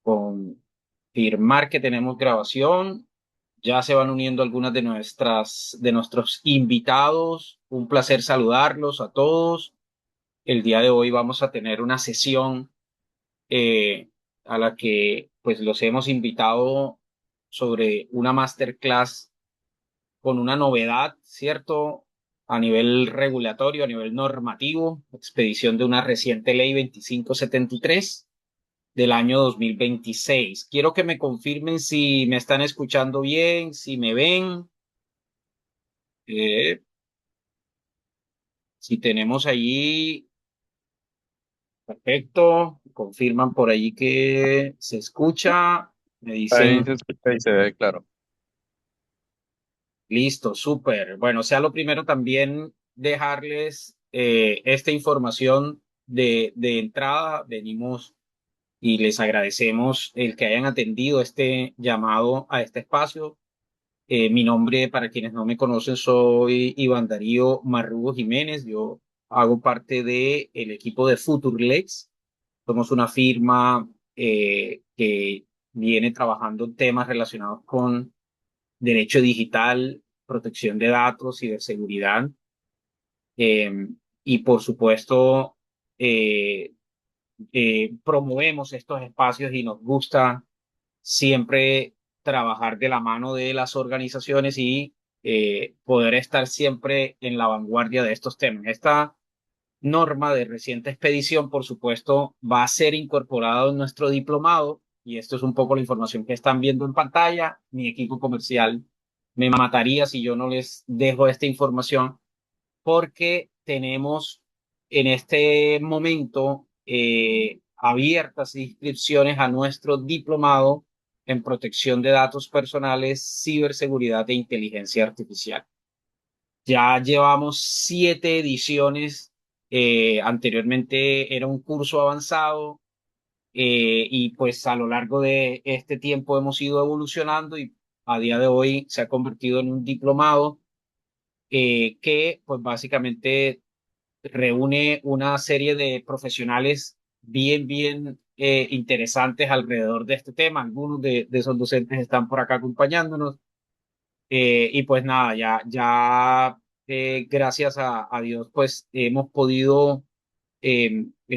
confirmar que tenemos grabación. Ya se van uniendo algunas de nuestros invitados. Un placer saludarlos a todos. El día de hoy vamos a tener una sesión eh, a la que pues los hemos invitado sobre una masterclass con una novedad, ¿cierto? A nivel regulatorio, a nivel normativo, expedición de una reciente ley 2573 del año 2026. Quiero que me confirmen si me están escuchando bien, si me ven, eh, si tenemos allí, perfecto, confirman por allí que se escucha, me Ahí dicen, se escucha y se ve claro. listo, súper. Bueno, sea lo primero también dejarles esta información de entrada. Venimos y les agradecemos el que hayan atendido este llamado a este espacio. Mi nombre, para quienes no me conocen, soy Iván Darío Marrugo Jiménez. Yo hago parte del equipo de Futurlex. Somos una firma que viene trabajando en temas relacionados con derecho digital, protección de datos, ciberseguridad. eh, y por supuesto, eh, promovemos estos espacios y nos gusta siempre trabajar de la mano de las organizaciones y poder estar siempre en la vanguardia de estos temas. Esta norma de reciente expedición, por supuesto, va a ser incorporada en nuestro diplomado y esto es un poco la información que están viendo en pantalla. Mi equipo comercial me mataría si yo no les dejo esta información porque tenemos en este momento abiertas inscripciones a nuestro diplomado en protección de datos personales, ciberseguridad e inteligencia artificial. Ya llevamos 7 ediciones. Anteriormente era un curso avanzado y pues a lo largo de este tiempo hemos ido evolucionando y a día de hoy se ha convertido en un diplomado que pues básicamente reúne una serie de profesionales bien interesantes alrededor de este tema. Algunos de esos docentes están por acá acompañándonos. Y pues nada, ya gracias a Dios, pues hemos podido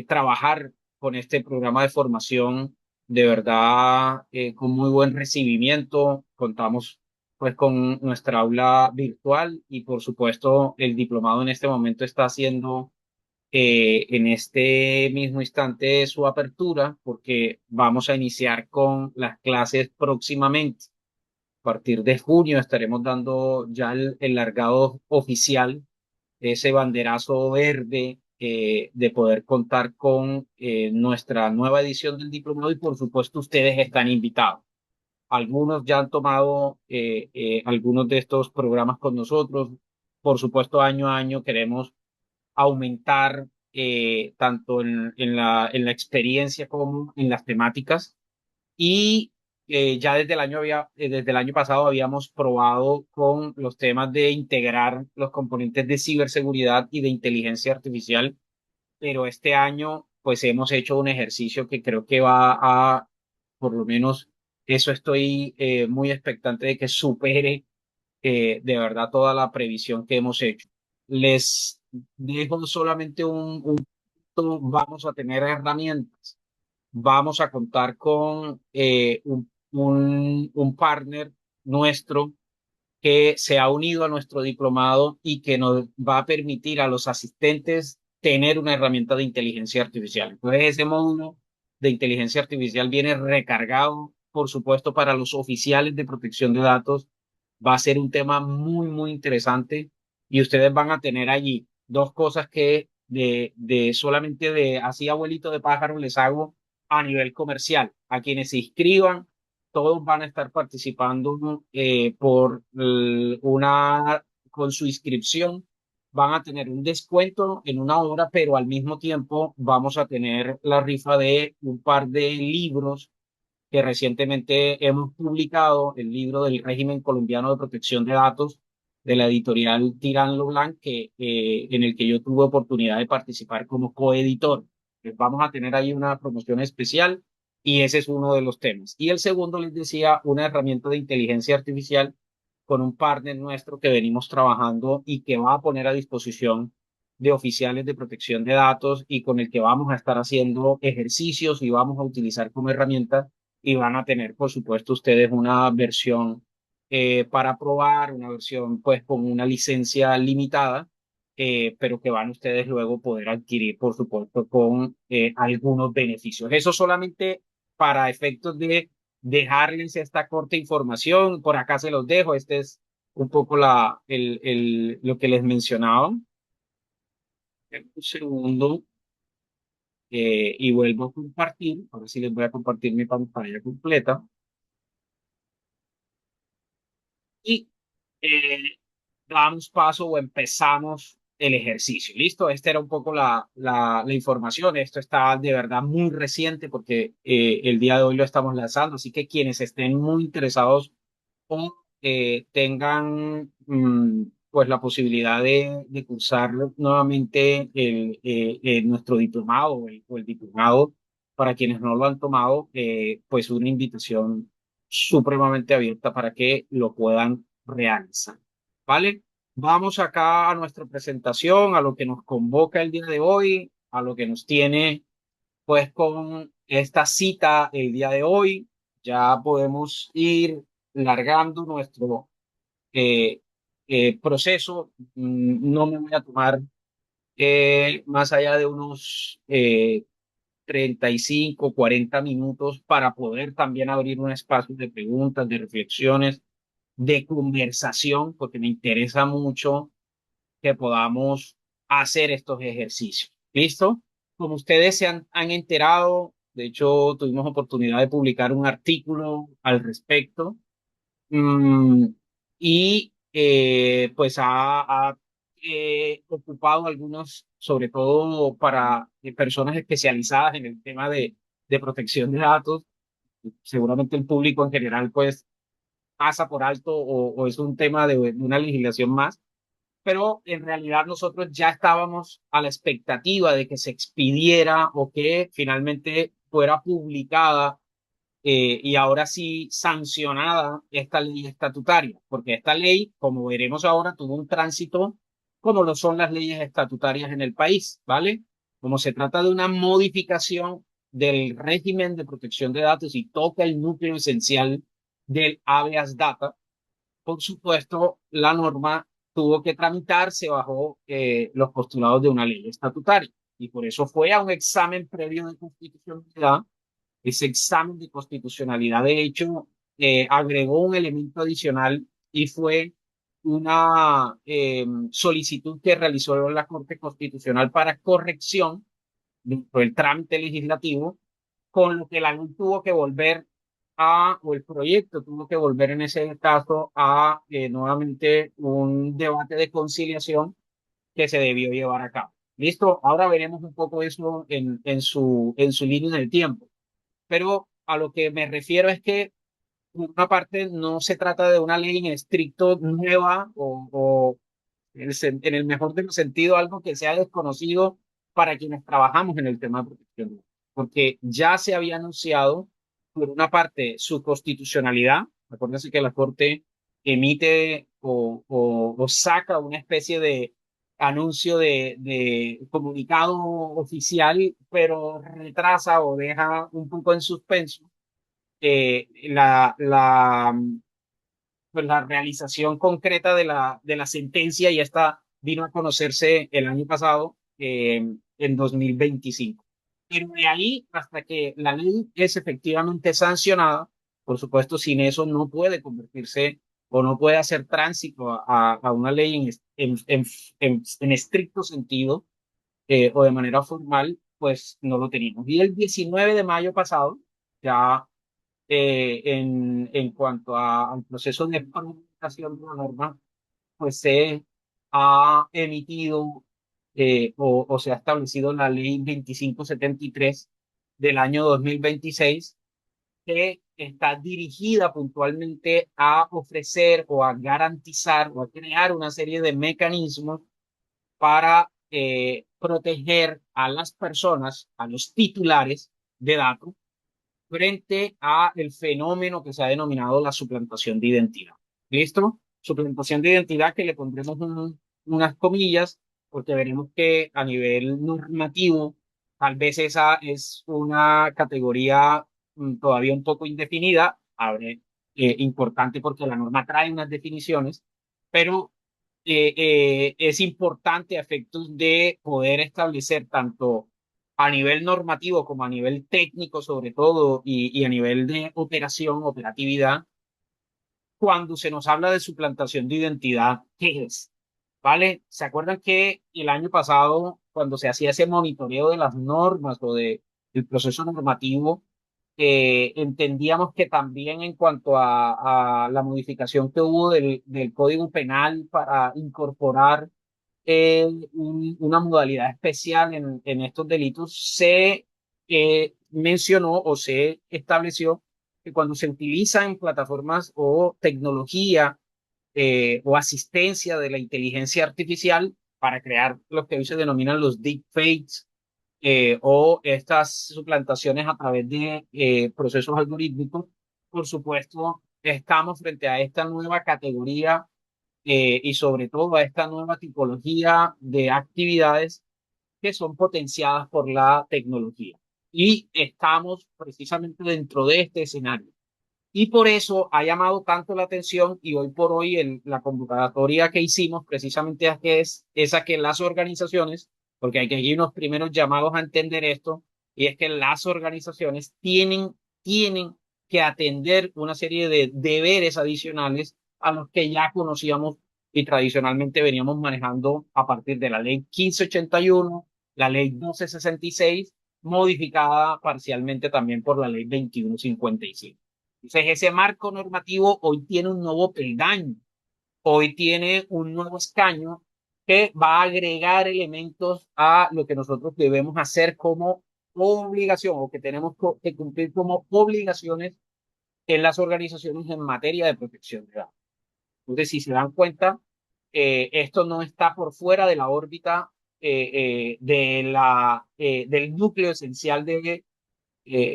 trabajar con este programa de formación de verdad con muy buen recibimiento. Contamos pues con nuestra aula virtual y por supuesto el diplomado en este momento está haciendo en este mismo instante su apertura porque vamos a iniciar con las clases próximamente. A partir de junio estaremos dando ya el largado oficial, ese banderazo verde de poder contar con nuestra nueva edición del diplomado y por supuesto ustedes están invitados. Algunos ya han tomado algunos de estos programas con nosotros. Por supuesto, año a año queremos aumentar tanto en la experiencia como en las temáticas. Y ya desde el año pasado habíamos probado con los temas de integrar los componentes de ciberseguridad y de inteligencia artificial, pero este año pues hemos hecho un ejercicio que creo que va a, por lo menos eso estoy muy expectante de que supere de verdad toda la previsión que hemos hecho. Les dejo solamente un punto. Vamos a tener herramientas, vamos a contar con un partner nuestro que se ha unido a nuestro diplomado y que nos va a permitir a los asistentes tener una herramienta de inteligencia artificial. Entonces, ese módulo de inteligencia artificial viene recargado, por supuesto, para los oficiales de protección de datos. Va a ser un tema muy interesante y ustedes van a tener allí dos cosas que de solamente de así abuelito de pájaro les hago a nivel comercial. A quienes se inscriban, todos van a estar participando con su inscripción, van a tener un descuento en una hora, pero al mismo tiempo vamos a tener la rifa de un par de libros que recientemente hemos publicado, el libro del régimen colombiano de protección de datos de la editorial Tirán Leblanc, en el que yo tuve oportunidad de participar como coeditor. Vamos a tener ahí una promoción especial Y ese es uno de los temas. Y el segundo, les decía, una herramienta de inteligencia artificial con un partner nuestro que venimos trabajando y que va a poner a disposición de oficiales de protección de datos y con el que vamos a estar haciendo ejercicios y vamos a utilizar como herramienta y van a tener, por supuesto, ustedes una versión para probar, una versión pues con una licencia limitada, pero que van ustedes luego poder adquirir, por supuesto, con algunos beneficios. Eso solamente para efectos de dejarles esta corta información. Por acá se los dejo. Este es un poco lo que les mencionaba. Un segundo y vuelvo a compartir. Ahora sí les voy a compartir mi pantalla completa. Y eh, damos paso o empezamos el ejercicio. ¿Listo? Esta era un poco la información. Esto está de verdad muy reciente porque el día de hoy lo estamos lanzando. Así que quienes estén muy interesados o tengan pues la posibilidad de cursar nuevamente nuestro diplomado o el diplomado para quienes no lo han tomado, pues una invitación supremamente abierta para que lo puedan realizar. ¿Vale? Vamos acá a nuestra presentación, a lo que nos convoca el día de hoy, a lo que nos tiene pues con esta cita el día de hoy. Ya podemos ir largando nuestro eh, proceso. No me voy a tomar más allá de unos 35, 40 minutos para poder también abrir un espacio de preguntas, de reflexiones, de conversación, porque me interesa mucho que podamos hacer estos ejercicios. ¿Listo? Como ustedes han enterado, de hecho, tuvimos oportunidad de publicar un artículo al respecto. Mm, y pues ha ocupado algunos, sobre todo para personas especializadas en el tema de protección de datos. Seguramente el público en general pues pasa por alto o es un tema de una legislación más, pero en realidad nosotros ya estábamos a la expectativa de que se expidiera o que finalmente fuera publicada y ahora sí sancionada esta ley estatutaria, porque esta ley, como veremos ahora, tuvo un tránsito como lo son las leyes estatutarias en el país, ¿vale? Como se trata de una modificación del régimen de protección de datos y toca el núcleo esencial del habeas data, por supuesto, la norma tuvo que tramitarse bajo los postulados de una ley estatutaria y por eso fue a un examen previo de constitucionalidad. Ese examen de constitucionalidad, de hecho, agregó un elemento adicional y fue una solicitud que realizó la Corte Constitucional para corrección dentro del trámite legislativo, con lo que la ley tuvo que volver o el proyecto tuvo que volver en ese caso a nuevamente un debate de conciliación que se debió llevar a cabo. ¿Listo? Ahora veremos un poco eso en su línea del tiempo. Pero a lo que me refiero es que, por una parte, no se trata de una ley en estricto nueva o en el mejor de los sentidos, algo que sea desconocido para quienes trabajamos en el tema de protección, porque ya se había anunciado, por una parte, su constitucionalidad. Acuérdense que la Corte emite o saca una especie de anuncio de comunicado oficial, pero retrasa o deja un poco en suspenso eh, la, la, pues la realización concreta de la sentencia y esta vino a conocerse el año pasado, en 2025. Pero de ahí hasta que la ley es efectivamente sancionada, por supuesto, sin eso no puede convertirse o no puede hacer tránsito a una ley en estricto sentido o de manera formal, pues no lo teníamos. Y el 19 de mayo pasado, ya en cuanto al proceso de promulgación de la norma, pues se ha emitido o se ha establecido la ley 2573 del año 2026, que está dirigida puntualmente a ofrecer o a garantizar o a crear una serie de mecanismos para proteger a las personas, a los titulares de datos, frente a el fenómeno que se ha denominado la suplantación de identidad. ¿Listo? Suplantación de identidad que le pondremos unas comillas porque veremos que a nivel normativo tal vez esa es una categoría todavía un poco indefinida, importante porque la norma trae unas definiciones, pero es importante a efectos de poder establecer tanto a nivel normativo como a nivel técnico sobre todo y a nivel de operación, operatividad, cuando se nos habla de suplantación de identidad, ¿qué es? ¿Vale? ¿Se acuerdan que el año pasado, cuando se hacía ese monitoreo de las normas o del proceso normativo, entendíamos que también en cuanto a la modificación que hubo del Código Penal para incorporar una modalidad especial en estos delitos, se mencionó o se estableció que cuando se utilizan plataformas o tecnología o asistencia de la inteligencia artificial para crear lo que hoy se denominan los deepfakes o estas suplantaciones a través de procesos algorítmicos, por supuesto, estamos frente a esta nueva categoría y sobre todo a esta nueva tipología de actividades que son potenciadas por la tecnología. Y estamos precisamente dentro de este escenario. Y por eso ha llamado tanto la atención y hoy por hoy la convocatoria que hicimos precisamente es a que las organizaciones, porque hay que ir unos primeros llamados a entender esto, y es que las organizaciones tienen que atender una serie de deberes adicionales a los que ya conocíamos y tradicionalmente veníamos manejando a partir de la ley 1581, la ley 1266, modificada parcialmente también por la ley 2155. Entonces, ese marco normativo hoy tiene un nuevo peldaño, hoy tiene un nuevo escaño que va a agregar elementos a lo que nosotros debemos hacer como obligación o que tenemos que cumplir como obligaciones en las organizaciones en materia de protección de datos. Entonces, si se dan cuenta, esto no está por fuera de la órbita del núcleo esencial de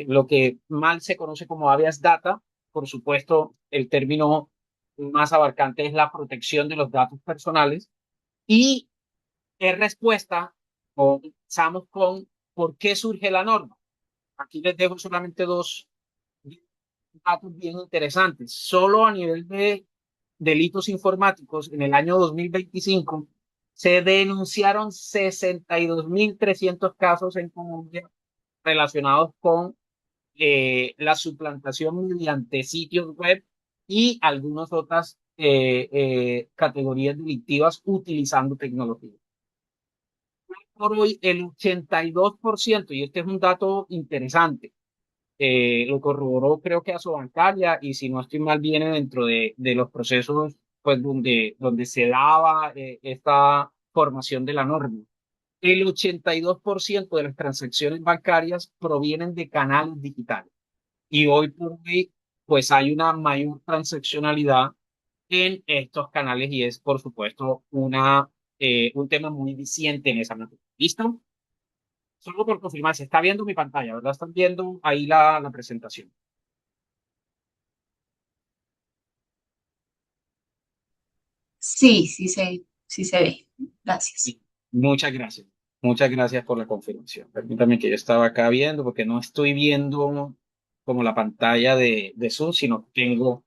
lo que mal se conoce como habeas data. Por supuesto, el término más abarcante es la protección de los datos personales y en respuesta comenzamos con por qué surge la norma. Aquí les dejo solamente dos datos bien interesantes. Solo a nivel de delitos informáticos, en el año 2025 se denunciaron 62.300 casos en Colombia relacionados con la suplantación mediante sitios web y algunas otras categorías delictivas utilizando tecnología. Por hoy, el 82%, y este es un dato interesante, lo corroboró creo que Asobancaria, y si no estoy mal, viene dentro de los procesos pues, donde se daba esta formación de la norma. El 82% de las transacciones bancarias provienen de canales digitales. Y hoy por hoy, pues hay una mayor transaccionalidad en estos canales y es, por supuesto, un tema muy diciente en esa materia. ¿Listo? Solo por confirmar, se está viendo mi pantalla, ¿verdad? Están viendo ahí la presentación. Sí, sí se ve. Gracias. Sí. Muchas gracias. Muchas gracias por la confirmación. Permítame que yo estaba acá viendo porque no estoy viendo como la pantalla de Zoom, sino que tengo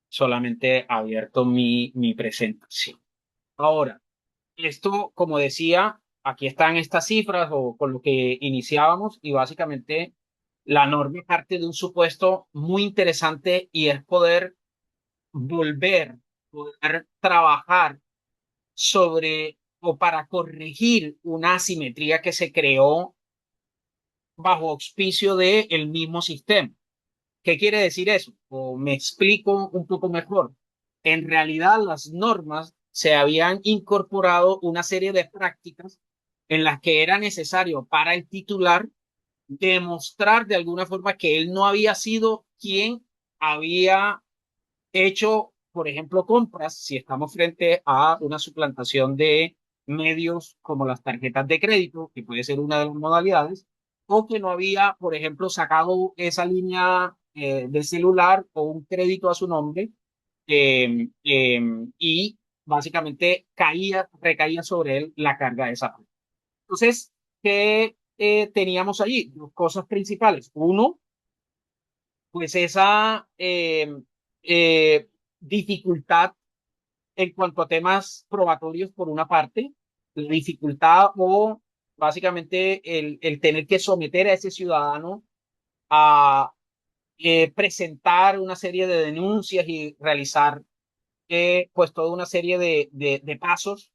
solamente abierto mi presentación. Ahora, esto, como decía, aquí están estas cifras o con lo que iniciábamos y básicamente la norma parte de un supuesto muy interesante y es poder trabajar sobre o para corregir una asimetría que se creó bajo auspicio del mismo sistema. ¿Qué quiere decir eso? O me explico un poco mejor. En realidad, las normas se habían incorporado una serie de prácticas en las que era necesario para el titular demostrar de alguna forma que él no había sido quien había hecho, por ejemplo, compras, si estamos frente a una suplantación de medios como las tarjetas de crédito, que puede ser una de las modalidades, o que no había, por ejemplo, sacado esa línea de celular o un crédito a su nombre y básicamente recaía sobre él la carga de esa parte. Entonces, ¿qué teníamos allí? Dos cosas principales. Uno, pues esa dificultad en cuanto a temas probatorios por una parte, la dificultad o básicamente el tener que someter a ese ciudadano a presentar una serie de denuncias y realizar pues toda una serie de pasos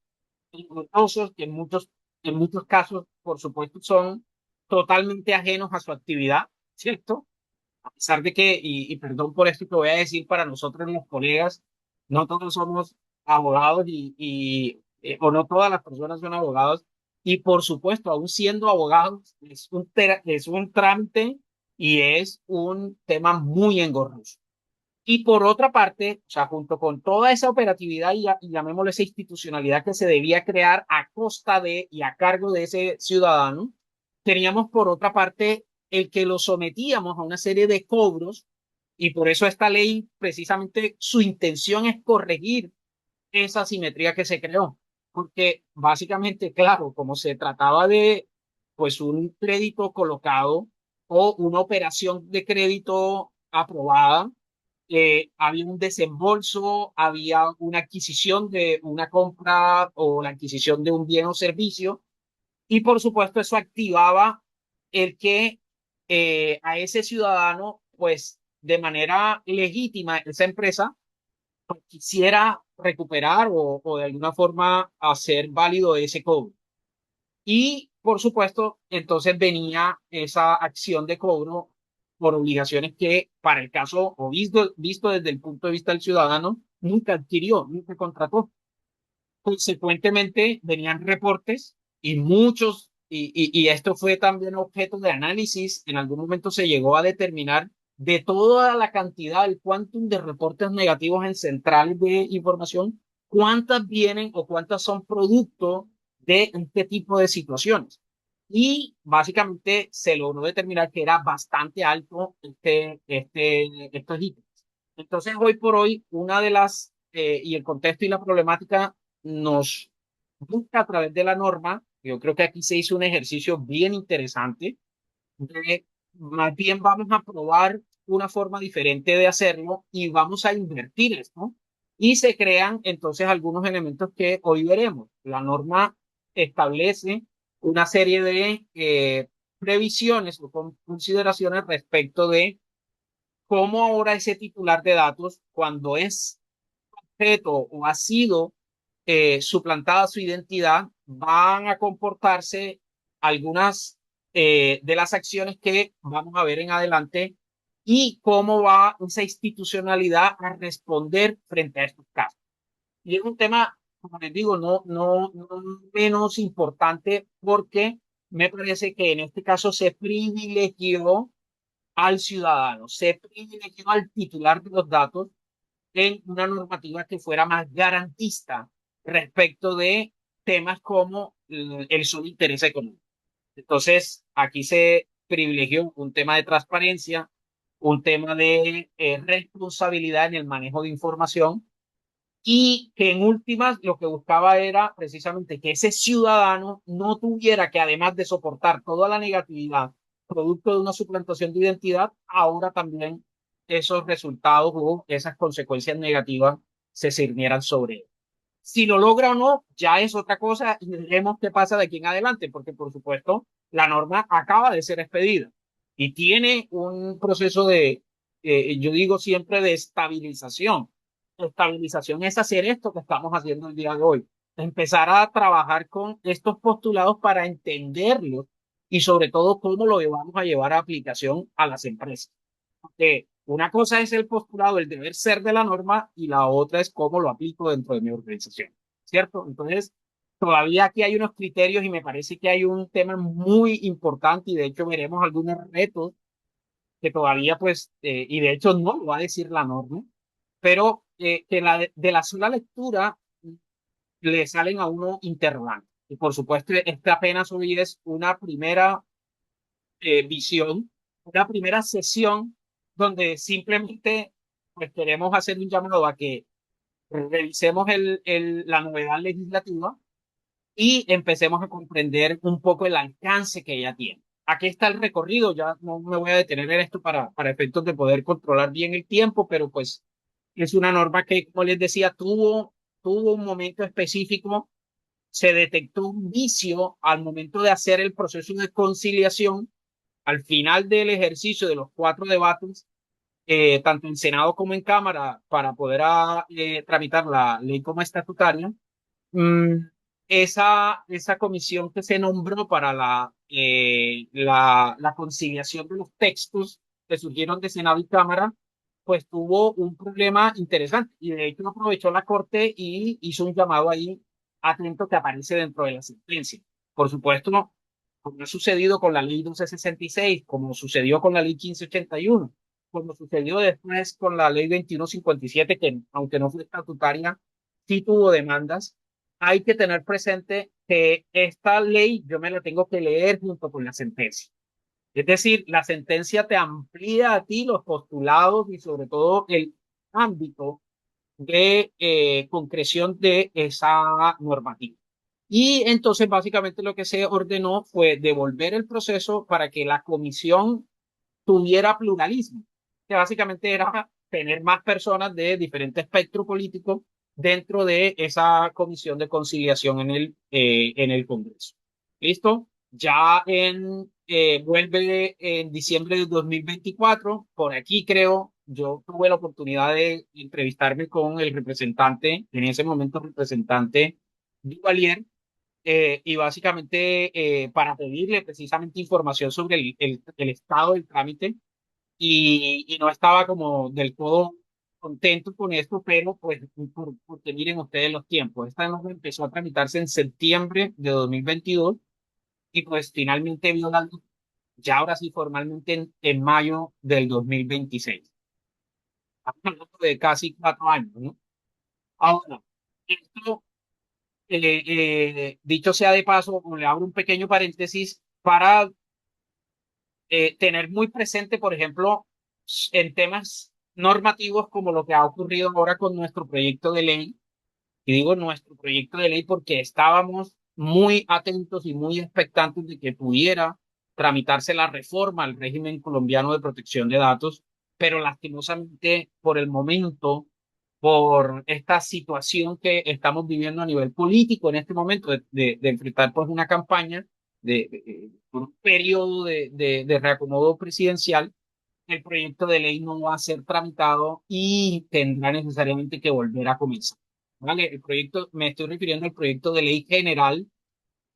engorrosos que en muchos casos, por supuesto, son totalmente ajenos a su actividad, ¿cierto? A pesar de que, y perdón por esto que voy a decir para nosotros los colegas, no todos somos abogados o no todas las personas son abogados. Y por supuesto, aún siendo abogados, es un trámite y es un tema muy engorroso. Y por otra parte, o sea, junto con toda esa operatividad y llamémosle esa institucionalidad que se debía crear a costa de y a cargo de ese ciudadano, teníamos por otra parte el que lo sometíamos a una serie de cobros y por eso esta ley, precisamente su intención es corregir esa asimetría que se creó. Porque básicamente, claro, como se trataba de pues un crédito colocado o una operación de crédito aprobada, había un desembolso, había una adquisición de una compra o la adquisición de un bien o servicio, y por supuesto eso activaba el que a ese ciudadano, pues de manera legítima, esa empresa pues, quisiera recuperar o de alguna forma hacer válido ese cobro. Y por supuesto, entonces venía esa acción de cobro por obligaciones que para el caso o visto desde el punto de vista del ciudadano, nunca adquirió, nunca contrató. Consecuentemente, venían reportes y muchos, y esto fue también objeto de análisis, en algún momento se llegó a determinar de toda la cantidad, el quantum de reportes negativos en centrales de información, cuántas vienen o cuántas son producto de este tipo de situaciones. Y básicamente se logró determinar que era bastante alto estos ítems. Entonces, hoy por hoy, una de las, y el contexto y la problemática nos busca a través de la norma. Yo creo que aquí se hizo un ejercicio bien interesante de más bien vamos a probar una forma diferente de hacerlo y vamos a invertir esto. Y se crean entonces algunos elementos que hoy veremos. La norma establece una serie de previsiones o consideraciones respecto de cómo ahora ese titular de datos, cuando es objeto o ha sido suplantada su identidad, van a comportarse algunas de las acciones que vamos a ver en adelante y cómo va esa institucionalidad a responder frente a estos casos. Y es un tema, como les digo, no menos importante porque me parece que en este caso se privilegió al ciudadano, se privilegió al titular de los datos en una normativa que fuera más garantista respecto de temas como el solo interés económico. Entonces, aquí se privilegió un tema de transparencia, un tema de responsabilidad en el manejo de información y que en últimas lo que buscaba era precisamente que ese ciudadano no tuviera que, además de soportar toda la negatividad producto de una suplantación de identidad, ahora también esos resultados o esas consecuencias negativas se cernieran sobre él. Si lo logra o no, ya es otra cosa y veremos qué pasa de aquí en adelante, porque por supuesto la norma acaba de ser expedida y tiene un proceso de, yo digo siempre, de estabilización. Estabilización es hacer esto que estamos haciendo el día de hoy, empezar a trabajar con estos postulados para entenderlos y sobre todo cómo lo vamos a llevar a aplicación a las empresas. Porque una cosa es el postulado, el deber ser de la norma, y la otra es cómo lo aplico dentro de mi organización, ¿cierto? Entonces, todavía aquí hay unos criterios y me parece que hay un tema muy importante y de hecho veremos algunos retos que todavía pues, y de hecho no lo va a decir la norma, pero que de la sola lectura le salen a uno interrogantes. Y por supuesto, esta apenas hoy es una primera visión, una primera sesión donde simplemente pues, queremos hacer un llamado a que revisemos la novedad legislativa y empecemos a comprender un poco el alcance que ella tiene. Aquí está el recorrido, ya no me voy a detener en esto para efectos de poder controlar bien el tiempo, pero pues es una norma que, como les decía, tuvo un momento específico, se detectó un vicio al momento de hacer el proceso de conciliación, al final del ejercicio de los 4 debates, tanto en Senado como en Cámara, para poder tramitar la ley como estatutaria. Mm, esa comisión que se nombró para la conciliación de los textos que surgieron de Senado y Cámara, pues tuvo un problema interesante y de hecho aprovechó la Corte y hizo un llamado ahí atento que aparece dentro de la sentencia. Por supuesto, como ha sucedido con la ley 1266, como sucedió con la ley 1581, como sucedió después con la ley 2157, que aunque no fue estatutaria, sí tuvo demandas. Hay que tener presente que esta ley yo me la tengo que leer junto con la sentencia. Es decir, la sentencia te amplía a ti los postulados y sobre todo el ámbito de concreción de esa normativa. Y entonces básicamente lo que se ordenó fue devolver el proceso para que la comisión tuviera pluralismo, que básicamente era tener más personas de diferente espectro político dentro de esa comisión de conciliación en el Congreso. ¿Listo? Vuelve en diciembre de 2024. Por aquí creo, yo tuve la oportunidad de entrevistarme con el representante, en ese momento representante Duvalier, y básicamente para pedirle precisamente información sobre el estado del trámite y no estaba como del todo contento con esto, pero pues porque miren ustedes los tiempos. Esta norma empezó a tramitarse en septiembre de 2022 y pues finalmente vio la luz ya ahora sí formalmente en mayo del 2026. Estamos hablando de casi 4 años, ¿no? Ahora, esto, dicho sea de paso, le abro un pequeño paréntesis para tener muy presente, por ejemplo, en temas normativos como lo que ha ocurrido ahora con nuestro proyecto de ley. Y digo nuestro proyecto de ley porque estábamos muy atentos y muy expectantes de que pudiera tramitarse la reforma al régimen colombiano de protección de datos, pero lastimosamente por el momento, por esta situación que estamos viviendo a nivel político en este momento, de enfrentar pues una campaña, un periodo de reacomodo presidencial, el proyecto de ley no va a ser tramitado y tendrá necesariamente que volver a comenzar. ¿Vale? El proyecto, me estoy refiriendo al proyecto de ley general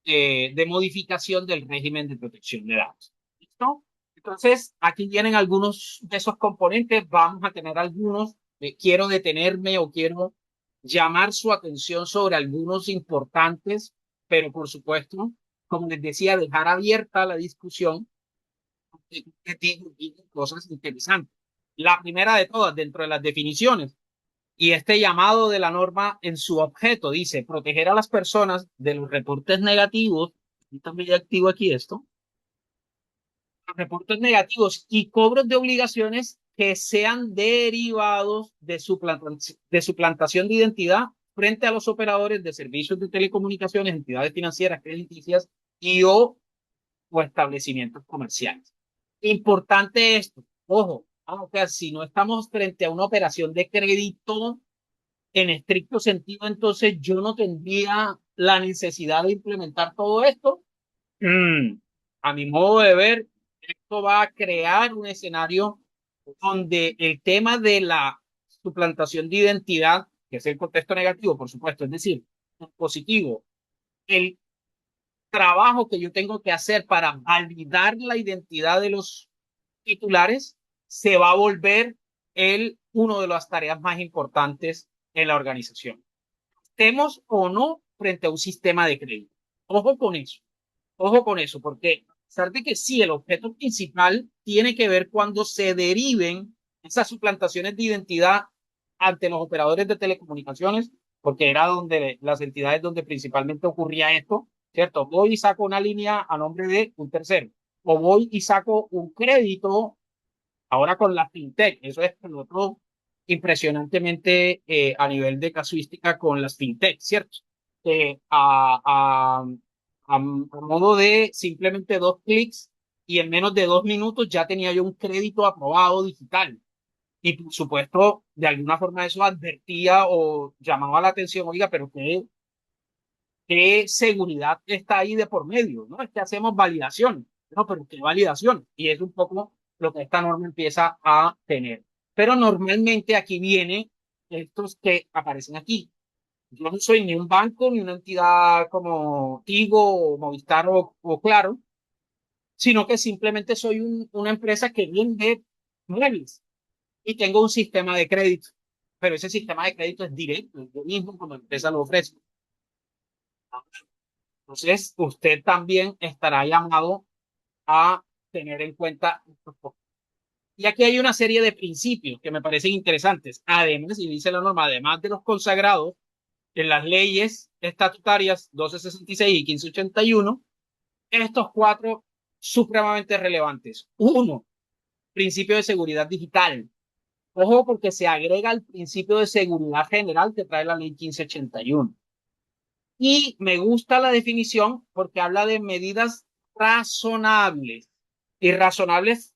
de modificación del régimen de protección de datos. ¿Listo? Entonces, aquí vienen algunos de esos componentes, vamos a tener algunos, quiero detenerme o quiero llamar su atención sobre algunos importantes, pero por supuesto, como les decía, dejar abierta la discusión que tiene cosas interesantes. La primera de todas, dentro de las definiciones, y este llamado de la norma en su objeto dice proteger a las personas de los reportes negativos, y también activo aquí esto, los reportes negativos y cobros de obligaciones que sean derivados de suplantación de identidad frente a los operadores de servicios de telecomunicaciones, entidades financieras, crediticias o establecimientos comerciales. Importante esto, ojo, aunque si no estamos frente a una operación de crédito en estricto sentido, entonces yo no tendría la necesidad de implementar todo esto. Mm, a mi modo de ver, esto va a crear un escenario donde el tema de la suplantación de identidad, que es el contexto negativo, por supuesto, es decir, el positivo, el trabajo que yo tengo que hacer para validar la identidad de los titulares, se va a volver uno de las tareas más importantes en la organización. Estemos o no frente a un sistema de crédito. Ojo con eso, porque a pesar de que sí, el objeto principal tiene que ver cuando se deriven esas suplantaciones de identidad ante los operadores de telecomunicaciones, porque era donde las entidades donde principalmente ocurría esto, ¿cierto? Voy y saco una línea a nombre de un tercero. o voy y saco un crédito ahora con la fintech. Eso es por otro impresionantemente a nivel de casuística con las fintech, ¿cierto? A modo de simplemente 2 clics y en menos de 2 minutos ya tenía yo un crédito aprobado digital. Y por supuesto, de alguna forma eso advertía o llamaba la atención, oiga, pero qué seguridad está ahí de por medio, ¿no? Es que hacemos validación, ¿no? Pero ¿qué validación? Y es un poco lo que esta norma empieza a tener. Pero normalmente aquí viene estos que aparecen aquí. Yo no soy ni un banco ni una entidad como Tigo o Movistar o Claro, sino que simplemente soy una empresa que vende muebles y tengo un sistema de crédito. Pero ese sistema de crédito es directo, yo mismo como empresa lo ofrezco. Entonces, usted también estará llamado a tener en cuenta estos puntos. Y aquí hay una serie de principios que me parecen interesantes. Además, y dice la norma, además de los consagrados en las leyes estatutarias 1266 y 1581, estos cuatro supremamente relevantes. Uno, principio de seguridad digital. Ojo, porque se agrega el principio de seguridad general que trae la ley 1581. Y me gusta la definición porque habla de medidas razonables. Y razonables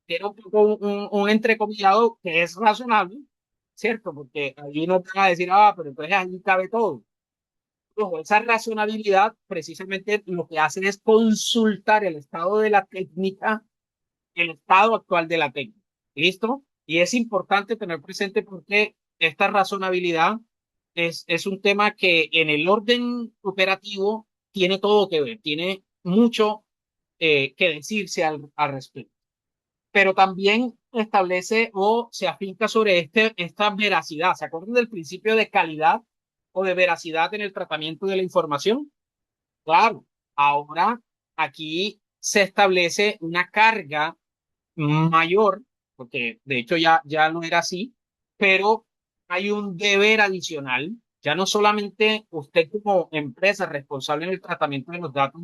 tiene un poco un entrecomillado que es razonable, ¿cierto? Porque allí no van a decir, ah, pero entonces ahí cabe todo. Ojo, esa razonabilidad precisamente lo que hace es consultar el estado de la técnica, el estado actual de la técnica. ¿Listo? Y es importante tener presente porque esta razonabilidad es un tema que en el orden operativo tiene todo que ver, tiene mucho que decirse al respecto. Pero también establece o se afinca sobre esta veracidad. ¿Se acuerdan del principio de calidad o de veracidad en el tratamiento de la información? Claro, ahora aquí se establece una carga mayor, porque de hecho ya no era así, pero hay un deber adicional. Ya no solamente usted como empresa responsable en el tratamiento de los datos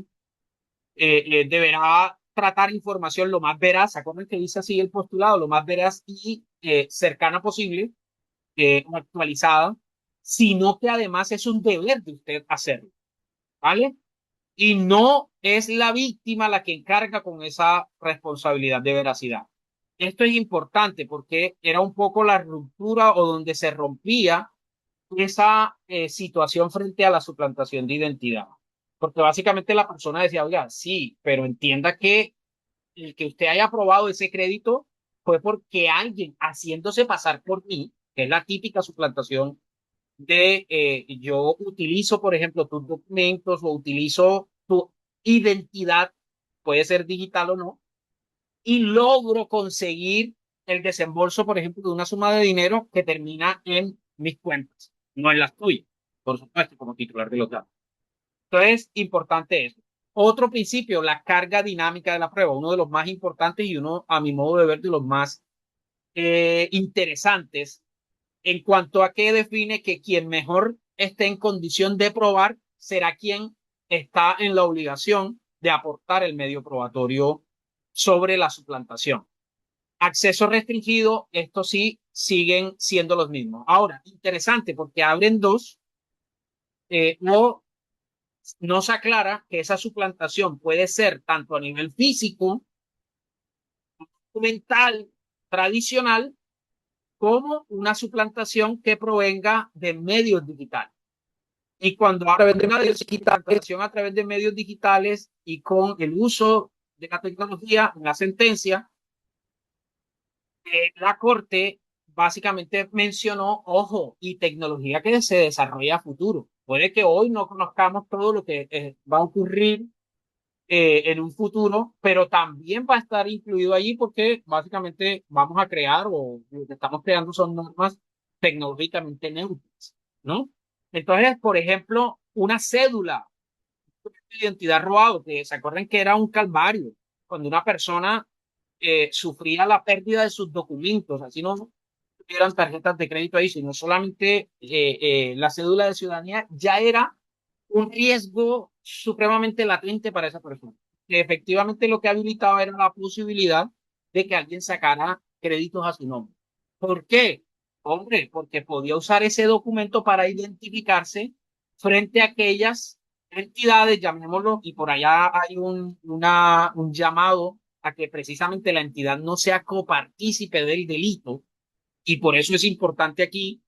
deberá tratar información lo más veraz, ¿se acuerdan que dice así el postulado? Lo más veraz y cercana posible, o actualizada, sino que además es un deber de usted hacerlo, ¿vale? Y no es la víctima la que encarga con esa responsabilidad de veracidad. Esto es importante porque era un poco la ruptura o donde se rompía esa situación frente a la suplantación de identidad. Porque básicamente la persona decía, oiga, sí, pero entienda que el que usted haya aprobado ese crédito fue porque alguien haciéndose pasar por mí, que es la típica suplantación de yo utilizo, por ejemplo, tus documentos o utilizo tu identidad, puede ser digital o no, y logro conseguir el desembolso, por ejemplo, de una suma de dinero que termina en mis cuentas, no en las tuyas, por supuesto, como titular de los datos. Entonces, importante eso. Otro principio, la carga dinámica de la prueba, uno de los más importantes y uno, a mi modo de ver, de los más interesantes en cuanto a qué define que quien mejor esté en condición de probar será quien está en la obligación de aportar el medio probatorio sobre la suplantación. Acceso restringido, estos sí siguen siendo los mismos. Ahora, interesante porque abren dos, no se aclara que esa suplantación puede ser tanto a nivel físico, mental, tradicional, como una suplantación que provenga de medios digitales. Y cuando habla de medios digitales, a través de medios digitales y con el uso de la tecnología en la sentencia, la Corte básicamente mencionó, ojo, y tecnología que se desarrolla a futuro. Puede que hoy no conozcamos todo lo que va a ocurrir en un futuro, pero también va a estar incluido allí porque básicamente vamos a crear o lo que estamos creando son normas tecnológicamente neutras, ¿no? Entonces, por ejemplo, una cédula de identidad robado, que se acuerdan que era un calvario, cuando una persona sufría la pérdida de sus documentos, así no tuvieran tarjetas de crédito ahí, sino solamente la cédula de ciudadanía, ya era un riesgo supremamente latente para esa persona. que efectivamente lo que habilitaba era la posibilidad de que alguien sacara créditos a su nombre. ¿Por qué? Hombre, porque podía usar ese documento para identificarse frente a aquellas entidades, llamémoslo, y por allá hay un llamado a que precisamente la entidad no sea copartícipe del delito, y por eso es importante aquí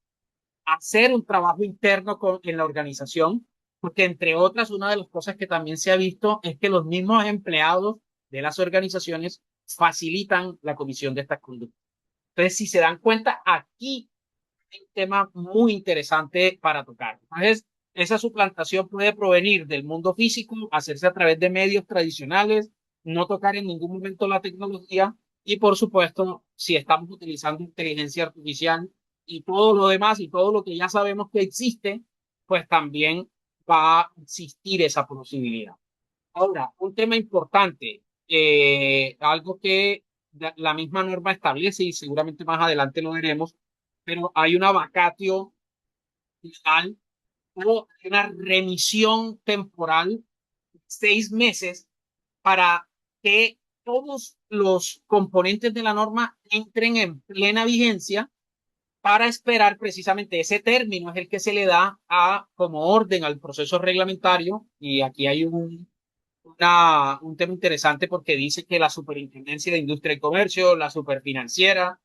hacer un trabajo interno en la organización, porque entre otras, una de las cosas que también se ha visto es que los mismos empleados de las organizaciones facilitan la comisión de estas conductas. Entonces, si se dan cuenta, aquí hay un tema muy interesante para tocar. Entonces, esa suplantación puede provenir del mundo físico, hacerse a través de medios tradicionales, no tocar en ningún momento la tecnología y, por supuesto, si estamos utilizando inteligencia artificial y todo lo demás y todo lo que ya sabemos que existe, pues también va a existir esa posibilidad. Ahora, un tema importante, algo que la misma norma establece y seguramente más adelante lo veremos, pero hay una vacatio legal o una remisión temporal de 6 meses para que todos los componentes de la norma entren en plena vigencia para esperar precisamente ese término es el que se le da a como orden al proceso reglamentario y aquí hay un tema interesante porque dice que la Superintendencia de Industria y Comercio, la Superfinanciera,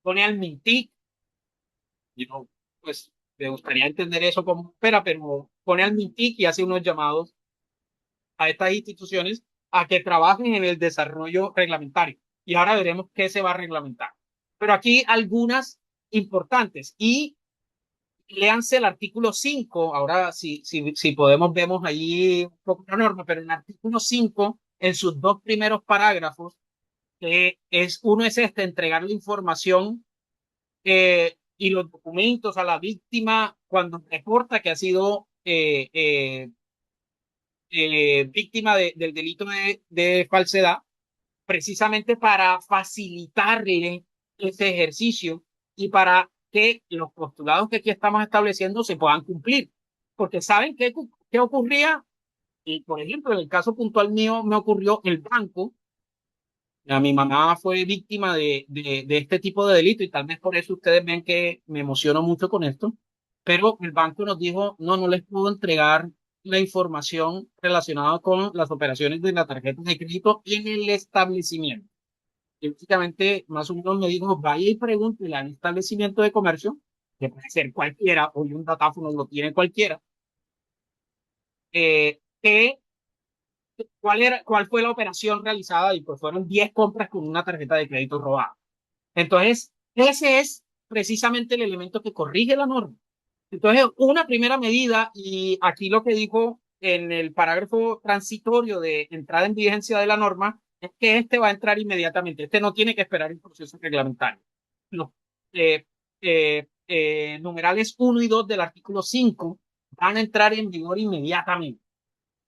pone al MINTIC, y no, pues me gustaría entender eso como espera, pero pone al MINTIC y hace unos llamados a estas instituciones a que trabajen en el desarrollo reglamentario. Y ahora veremos qué se va a reglamentar. Pero aquí algunas importantes y léanse el artículo 5. Ahora si podemos vemos ahí un poco la norma, pero en el artículo 5 en sus dos primeros parágrafos, uno es este, entregar la información y los documentos a la víctima cuando reporta que ha sido víctima del delito de falsedad, precisamente para facilitarle ese ejercicio y para que los postulados que aquí estamos estableciendo se puedan cumplir. Porque ¿saben qué ocurría? Y, por ejemplo, en el caso puntual mío me ocurrió el banco. A mi mamá fue víctima de este tipo de delito y tal vez por eso ustedes ven que me emociono mucho con esto, pero el banco nos dijo, no, no les puedo entregar la información relacionada con las operaciones de la tarjeta de crédito en el establecimiento. Y básicamente, más o menos me dijo, vaya y pregúntele al establecimiento de comercio, que puede ser cualquiera, hoy un datáfono lo tiene cualquiera, que cuál fue la operación realizada y pues fueron 10 compras con una tarjeta de crédito robada. Entonces, ese es precisamente el elemento que corrige la norma. Entonces, una primera medida, y aquí lo que dijo en el parágrafo transitorio de entrada en vigencia de la norma, es que este va a entrar inmediatamente. Este no tiene que esperar el proceso reglamentario. Los numerales 1 y 2 del artículo 5 van a entrar en vigor inmediatamente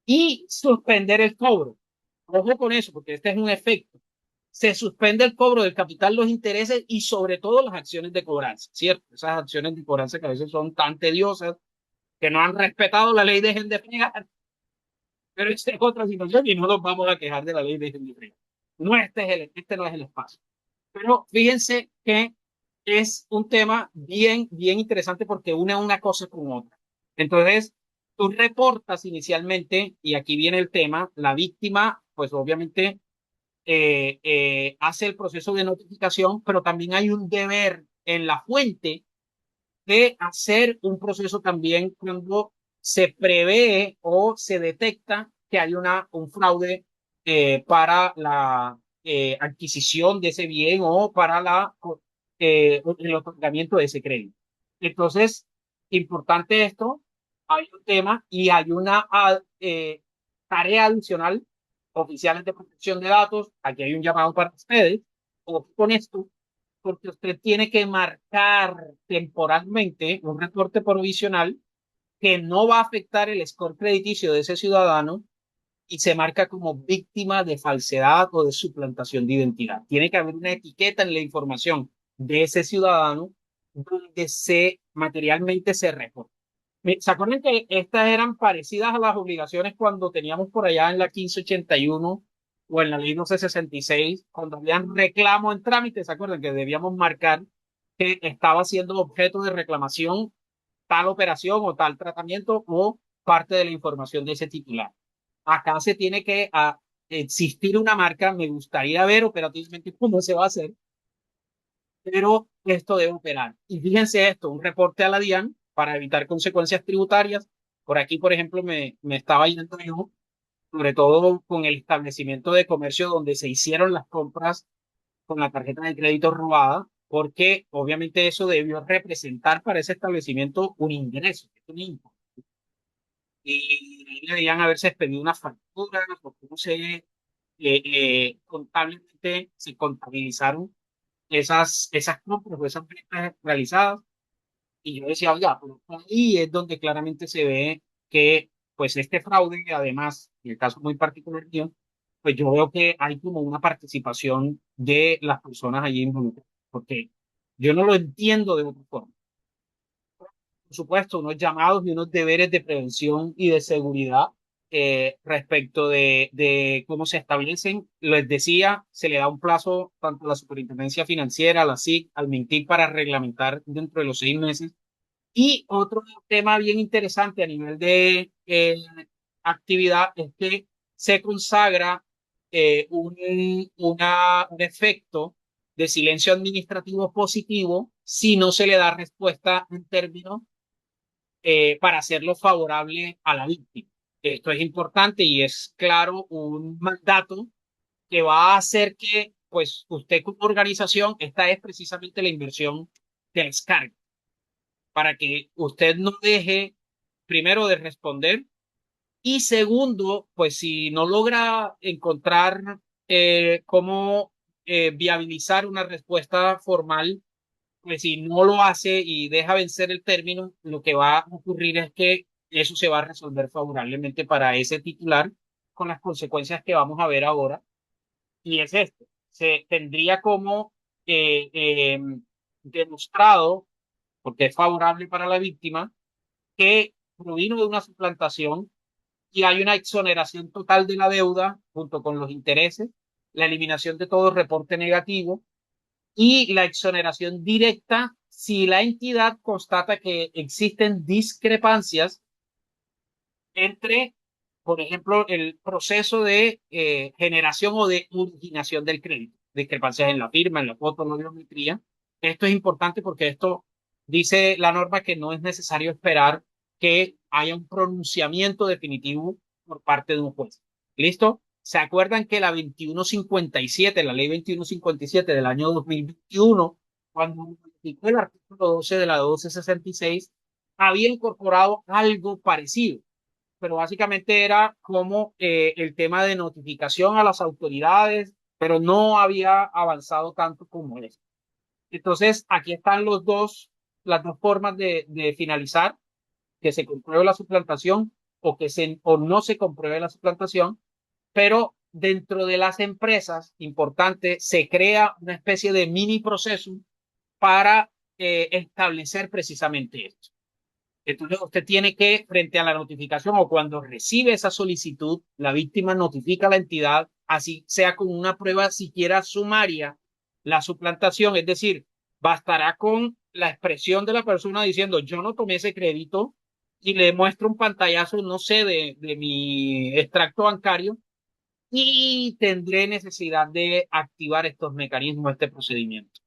y suspender el cobro. Ojo con eso, porque este es un efecto. Se suspende el cobro del capital, los intereses y sobre todo las acciones de cobranza, ¿cierto? Esas acciones de cobranza que a veces son tan tediosas que no han respetado la ley, dejen de fregar, pero esta es otra situación y no nos vamos a quejar de la ley, dejen de fregar. No, este no es el espacio. Pero fíjense que es un tema bien, bien interesante porque une una cosa con otra. Entonces, tú reportas inicialmente, y aquí viene el tema, la víctima, pues obviamente hace el proceso de notificación, pero también hay un deber en la fuente de hacer un proceso también cuando se prevé o se detecta que hay un fraude para la adquisición de ese bien o para el otorgamiento de ese crédito. Entonces, importante esto, hay un tema y hay una tarea adicional, oficiales de protección de datos, aquí hay un llamado para ustedes, o con esto, porque usted tiene que marcar temporalmente un reporte provisional que no va a afectar el score crediticio de ese ciudadano y se marca como víctima de falsedad o de suplantación de identidad. Tiene que haber una etiqueta en la información de ese ciudadano donde materialmente se reporta. ¿Se acuerdan que estas eran parecidas a las obligaciones cuando teníamos por allá en la 1581 o en la ley 1266, cuando habían reclamo en trámite? ¿Se acuerdan que debíamos marcar que estaba siendo objeto de reclamación tal operación o tal tratamiento o parte de la información de ese titular? Acá se tiene que existir una marca, me gustaría ver operativamente cómo se va a hacer, pero esto debe operar. Y fíjense esto, un reporte a la DIAN para evitar consecuencias tributarias. Por aquí, por ejemplo, me estaba yendo yo, sobre todo con el establecimiento de comercio donde se hicieron las compras con la tarjeta de crédito robada, porque obviamente eso debió representar para ese establecimiento un ingreso, un impuesto. Y ahí deberían haberse expedido unas facturas, o cómo contablemente se contabilizaron esas compras o esas ventas realizadas. Y yo decía, oiga, pero ahí es donde claramente se ve que, pues, este fraude, además, en el caso muy particular mío, pues yo veo que hay como una participación de las personas allí involucradas, porque yo no lo entiendo de otra forma. Por supuesto, unos llamados y unos deberes de prevención y de seguridad respecto de cómo se establecen. Les decía, se le da un plazo tanto a la Superintendencia Financiera, a la SIC, al MINTIC para reglamentar dentro de los 6 meses. Y otro tema bien interesante a nivel de actividad es que se consagra un efecto de silencio administrativo positivo si no se le da respuesta en términos para hacerlo favorable a la víctima. Esto es importante y es claro un mandato que va a hacer que, pues, usted como organización, esta es precisamente la inversión que les carga, para que usted no deje, primero, de responder y segundo, pues si no logra encontrar cómo viabilizar una respuesta formal, pues si no lo hace y deja vencer el término, lo que va a ocurrir es que eso se va a resolver favorablemente para ese titular con las consecuencias que vamos a ver ahora. Y es esto, se tendría como eh, eh, demostrado, porque es favorable para la víctima, que provino de una suplantación y hay una exoneración total de la deuda junto con los intereses, la eliminación de todo reporte negativo y la exoneración directa si la entidad constata que existen discrepancias entre, por ejemplo, el proceso de generación o de originación del crédito, discrepancias en la firma, en la foto, en la biometría. Esto es importante porque esto dice la norma que no es necesario esperar que haya un pronunciamiento definitivo por parte de un juez. ¿Listo? ¿Se acuerdan que la 2157, la ley 2157 del año 2021, cuando modificó el artículo 12 de la 1266, había incorporado algo parecido? Pero básicamente era como el tema de notificación a las autoridades, pero no había avanzado tanto como eso. Entonces, aquí están las dos formas de finalizar, que se compruebe la suplantación o no se compruebe la suplantación, pero dentro de las empresas, importante, se crea una especie de mini proceso para establecer precisamente esto. Entonces usted tiene que, frente a la notificación o cuando recibe esa solicitud, la víctima notifica a la entidad, así sea con una prueba siquiera sumaria, la suplantación, es decir, bastará con la expresión de la persona diciendo yo no tomé ese crédito y le muestro un pantallazo, no sé, de mi extracto bancario y tendré necesidad de activar estos mecanismos, este procedimiento.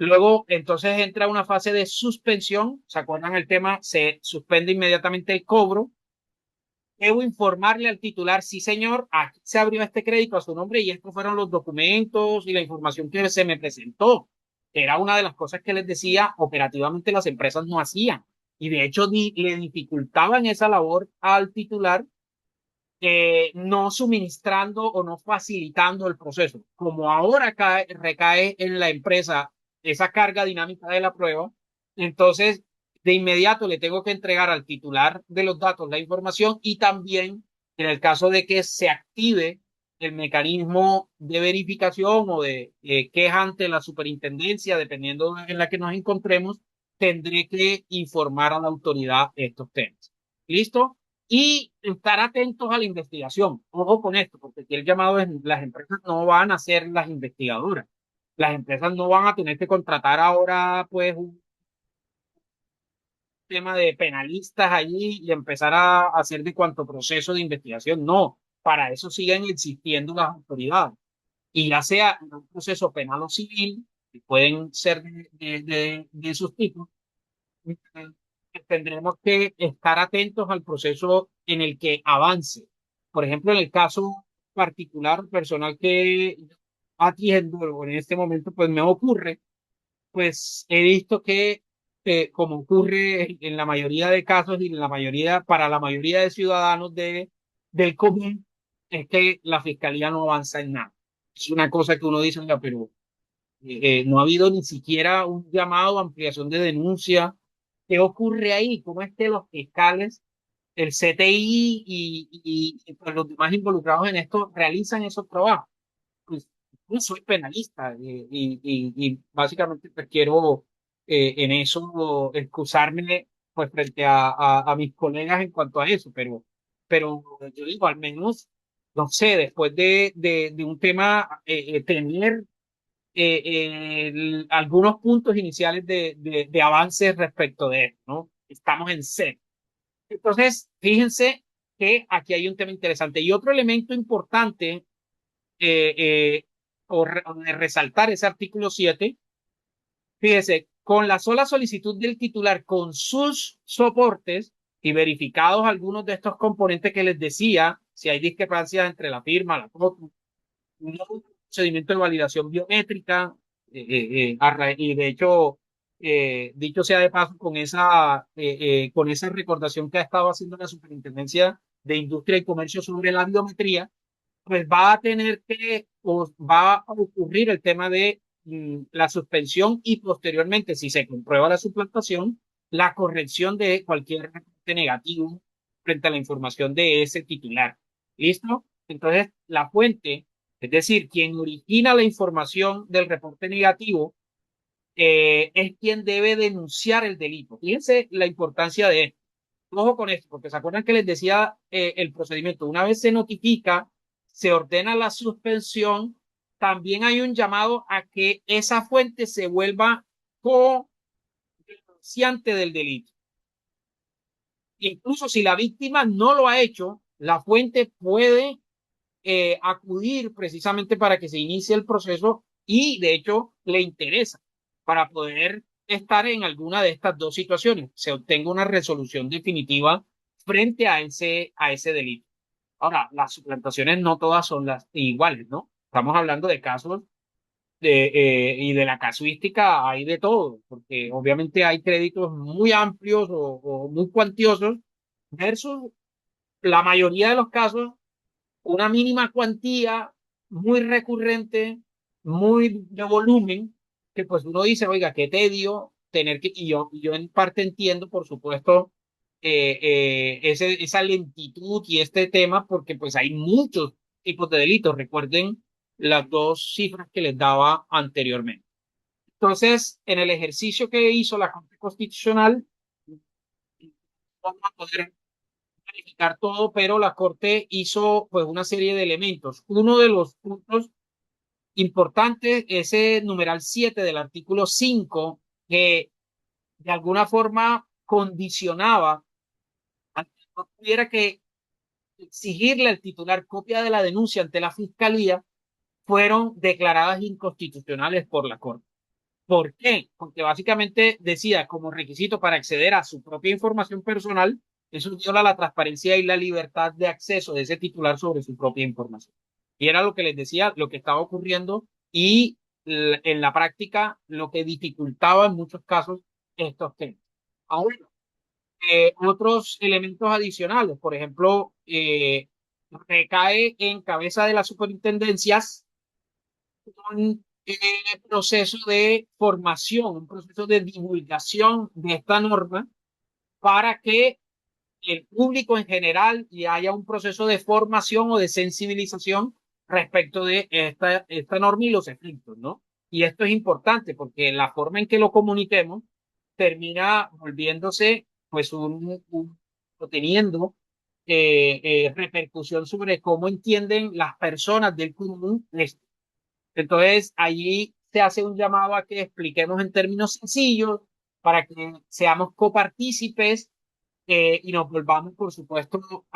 Luego, entonces entra una fase de suspensión. ¿Se acuerdan el tema? Se suspende inmediatamente el cobro. Debo informarle al titular, sí, señor, aquí se abrió este crédito a su nombre y estos fueron los documentos y la información que se me presentó. Era una de las cosas que les decía, operativamente las empresas no hacían. Y de hecho le dificultaban esa labor al titular, no suministrando o no facilitando el proceso. Como ahora recae en la empresa esa carga dinámica de la prueba, entonces de inmediato le tengo que entregar al titular de los datos la información y también en el caso de que se active el mecanismo de verificación o de queja ante la superintendencia, dependiendo en la que nos encontremos, tendré que informar a la autoridad estos temas. ¿Listo? Y estar atentos a la investigación. Ojo con esto, porque aquí el llamado es, las empresas no van a ser las investigadoras. Las empresas no van a tener que contratar ahora, pues, un tema de penalistas allí y empezar a hacer de cuanto proceso de investigación. No, para eso siguen existiendo las autoridades. Y ya sea en un proceso penal o civil, que pueden ser de esos tipos, tendremos que estar atentos al proceso en el que avance. Por ejemplo, en el caso particular, personal que atiendo en este momento, pues me ocurre, pues he visto que, como ocurre en la mayoría de casos y en la mayoría, para la mayoría de ciudadanos del común, es que la fiscalía no avanza en nada. Es una cosa que uno dice, "Oiga, pero no ha habido ni siquiera un llamado a ampliación de denuncia. ¿Qué ocurre ahí? ¿Cómo es que los fiscales, el CTI pues, los demás involucrados en esto realizan esos trabajos? Pues no soy penalista y básicamente pues, quiero en eso excusarme pues frente a mis colegas en cuanto a eso, pero yo digo, al menos, no sé, después de un tema, tener algunos puntos iniciales de avance respecto de esto, ¿no? Estamos en cero. Entonces, fíjense que aquí hay un tema interesante. Y otro elemento importante eh, eh, o de resaltar ese artículo 7, fíjese, con la sola solicitud del titular con sus soportes y verificados algunos de estos componentes que les decía, si hay discrepancias entre la firma, la foto, un procedimiento de validación biométrica, y de hecho, dicho sea de paso, con esa recordación que ha estado haciendo la Superintendencia de Industria y Comercio sobre la biometría, pues va a tener que, o va a ocurrir el tema de la suspensión y posteriormente, si se comprueba la suplantación, la corrección de cualquier reporte negativo frente a la información de ese titular. ¿Listo? Entonces, la fuente, es decir, quien origina la información del reporte negativo, es quien debe denunciar el delito. Fíjense la importancia de esto. Ojo con esto, porque se acuerdan que les decía el procedimiento. Una vez se notifica, se ordena la suspensión, también hay un llamado a que esa fuente se vuelva co-denunciante del delito. Incluso si la víctima no lo ha hecho, la fuente puede acudir precisamente para que se inicie el proceso y de hecho le interesa para poder estar en alguna de estas dos situaciones, se obtenga una resolución definitiva frente a ese delito. Ahora, las suplantaciones no todas son las iguales, ¿no? Estamos hablando de casos y de la casuística hay de todo, porque obviamente hay créditos muy amplios o muy cuantiosos versus la mayoría de los casos una mínima cuantía muy recurrente, muy de volumen, que pues uno dice, oiga, qué tedio tener que, y yo en parte entiendo, por supuesto, esa lentitud y este tema, porque pues hay muchos tipos de delitos. Recuerden las dos cifras que les daba anteriormente. Entonces, en el ejercicio que hizo la Corte Constitucional, vamos a poder verificar todo, pero la Corte hizo pues una serie de elementos. Uno de los puntos importantes es el numeral 7 del artículo 5, que de alguna forma condicionaba a que no tuviera que exigirle al titular copia de la denuncia ante la Fiscalía, fueron declaradas inconstitucionales por la Corte. ¿Por qué? Porque básicamente decía como requisito para acceder a su propia información personal, eso viola la transparencia y la libertad de acceso de ese titular sobre su propia información. Y era lo que les decía, lo que estaba ocurriendo y en la práctica lo que dificultaba en muchos casos estos temas. Ahora, otros elementos adicionales, por ejemplo, recae en cabeza de las superintendencias un proceso de formación, un proceso de divulgación de esta norma para que el público en general y haya un proceso de formación o de sensibilización respecto de esta norma y los efectos, ¿no? Y esto es importante porque la forma en que lo comuniquemos termina volviéndose pues o teniendo repercusión sobre cómo entienden las personas del común esto. Entonces, allí se hace un llamado a que expliquemos en términos sencillos para que seamos copartícipes y nos volvamos, por supuesto,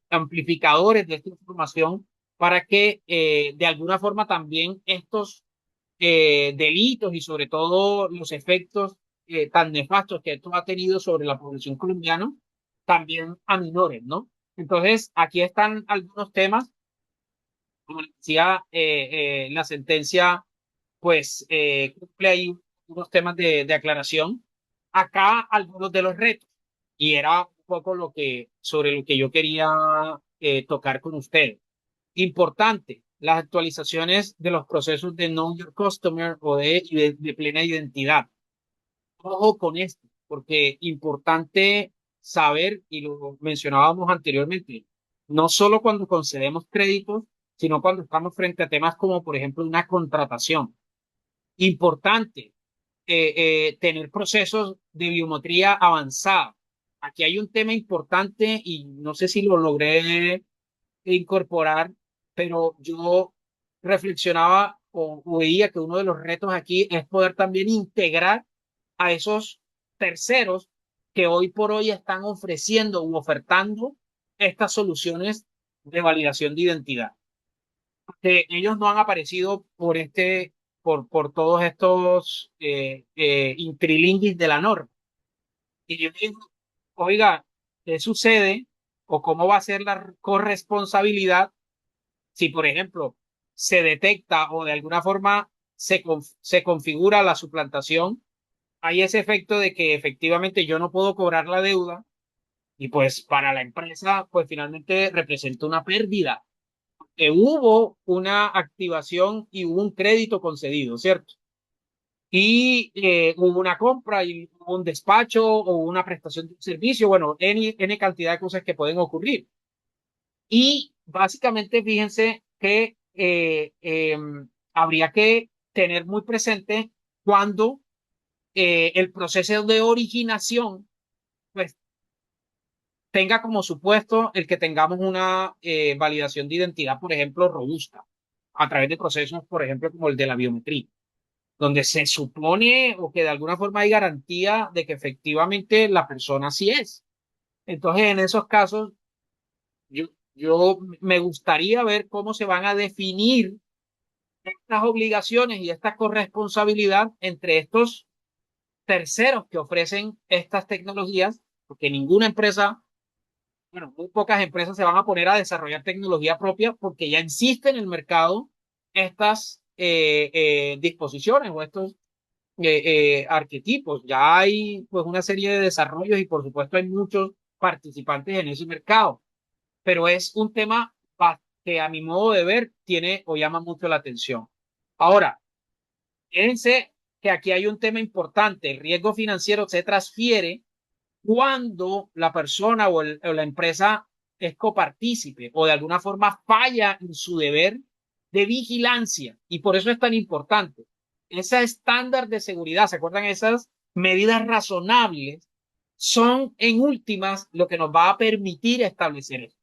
amplificadores de esta información para que de alguna forma también estos delitos y sobre todo los efectos tan nefastos que esto ha tenido sobre la población colombiana también aminoren, ¿no? Entonces, aquí están algunos temas, como les decía, la sentencia pues cumple ahí unos temas de aclaración. Acá algunos de los retos, y era un poco sobre lo que yo quería tocar con ustedes. Importante, las actualizaciones de los procesos de Know Your Customer o de plena identidad. Ojo con esto, porque importante saber, y lo mencionábamos anteriormente, no solo cuando concedemos créditos, sino cuando estamos frente a temas como, por ejemplo, una contratación. Importante, tener procesos de biometría avanzada. Aquí hay un tema importante y no sé si lo logré incorporar, pero yo reflexionaba o veía que uno de los retos aquí es poder también integrar a esos terceros que hoy por hoy están ofreciendo u ofertando estas soluciones de validación de identidad. Que ellos no han aparecido por todos estos intrilinguis de la norma. Y yo digo, oiga, ¿qué sucede o cómo va a ser la corresponsabilidad si, por ejemplo, se detecta o de alguna forma se configura la suplantación? Hay ese efecto de que efectivamente yo no puedo cobrar la deuda y pues para la empresa pues finalmente representa una pérdida. Hubo una activación y hubo un crédito concedido, ¿cierto? Y hubo una compra y hubo un despacho o una prestación de un servicio, bueno, N cantidad de cosas que pueden ocurrir. Y básicamente, fíjense que habría que tener muy presente cuando el proceso de originación, pues, tenga como supuesto el que tengamos una validación de identidad, por ejemplo, robusta, a través de procesos, por ejemplo, como el de la biometría, donde se supone o que de alguna forma hay garantía de que efectivamente la persona sí es. Entonces, en esos casos, yo, yo me gustaría ver cómo se van a definir estas obligaciones y esta corresponsabilidad entre estos terceros que ofrecen estas tecnologías, porque ninguna empresa, bueno, muy pocas empresas se van a poner a desarrollar tecnología propia porque ya existen en el mercado estas disposiciones o estos arquetipos. Ya hay pues una serie de desarrollos y por supuesto hay muchos participantes en ese mercado, pero es un tema que a mi modo de ver tiene o llama mucho la atención. Ahora, fíjense que aquí hay un tema importante. El riesgo financiero se transfiere cuando la persona o la empresa es copartícipe o de alguna forma falla en su deber de vigilancia. Y por eso es tan importante. Ese estándar de seguridad, ¿se acuerdan? Esas medidas razonables son en últimas lo que nos va a permitir establecer eso.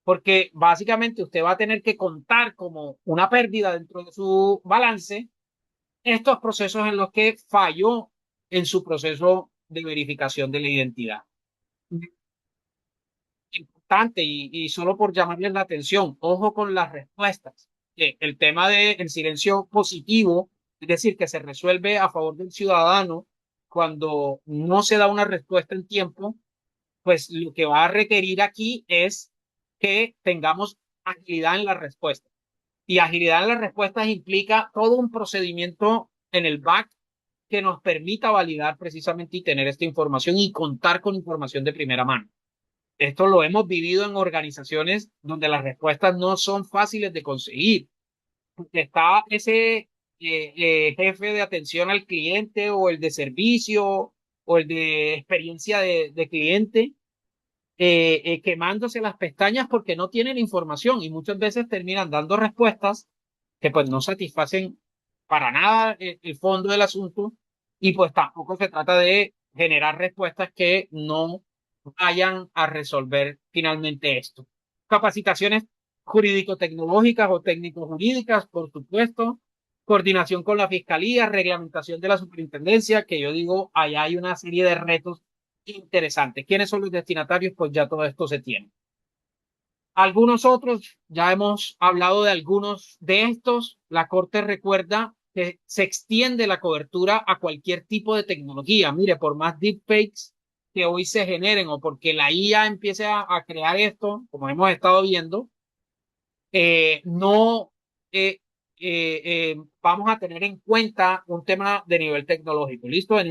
Porque básicamente usted va a tener que contar como una pérdida dentro de su balance estos procesos en los que falló en su proceso de verificación de la identidad. Importante y solo por llamarles la atención, ojo con las respuestas. El tema del silencio positivo, es decir, que se resuelve a favor del ciudadano cuando no se da una respuesta en tiempo, pues lo que va a requerir aquí es que tengamos agilidad en la respuesta. Y agilidad en las respuestas implica todo un procedimiento en el back que nos permita validar precisamente y tener esta información y contar con información de primera mano. Esto lo hemos vivido en organizaciones donde las respuestas no son fáciles de conseguir. Porque está ese jefe de atención al cliente o el de servicio o el de experiencia de cliente quemándose las pestañas porque no tienen información y muchas veces terminan dando respuestas que pues no satisfacen para nada el fondo del asunto y pues tampoco se trata de generar respuestas que no vayan a resolver finalmente esto. Capacitaciones jurídico-tecnológicas o técnico-jurídicas, por supuesto, coordinación con la fiscalía, reglamentación de la superintendencia, que yo digo, allá hay una serie de retos interesantes. ¿Quiénes son los destinatarios? Pues ya todo esto se tiene. Algunos otros, ya hemos hablado de algunos de estos. La Corte recuerda que se extiende la cobertura a cualquier tipo de tecnología. Mire, por más deepfakes que hoy se generen o porque la IA empiece a crear esto, como hemos estado viendo, no vamos a tener en cuenta un tema de nivel tecnológico. ¿Listo? En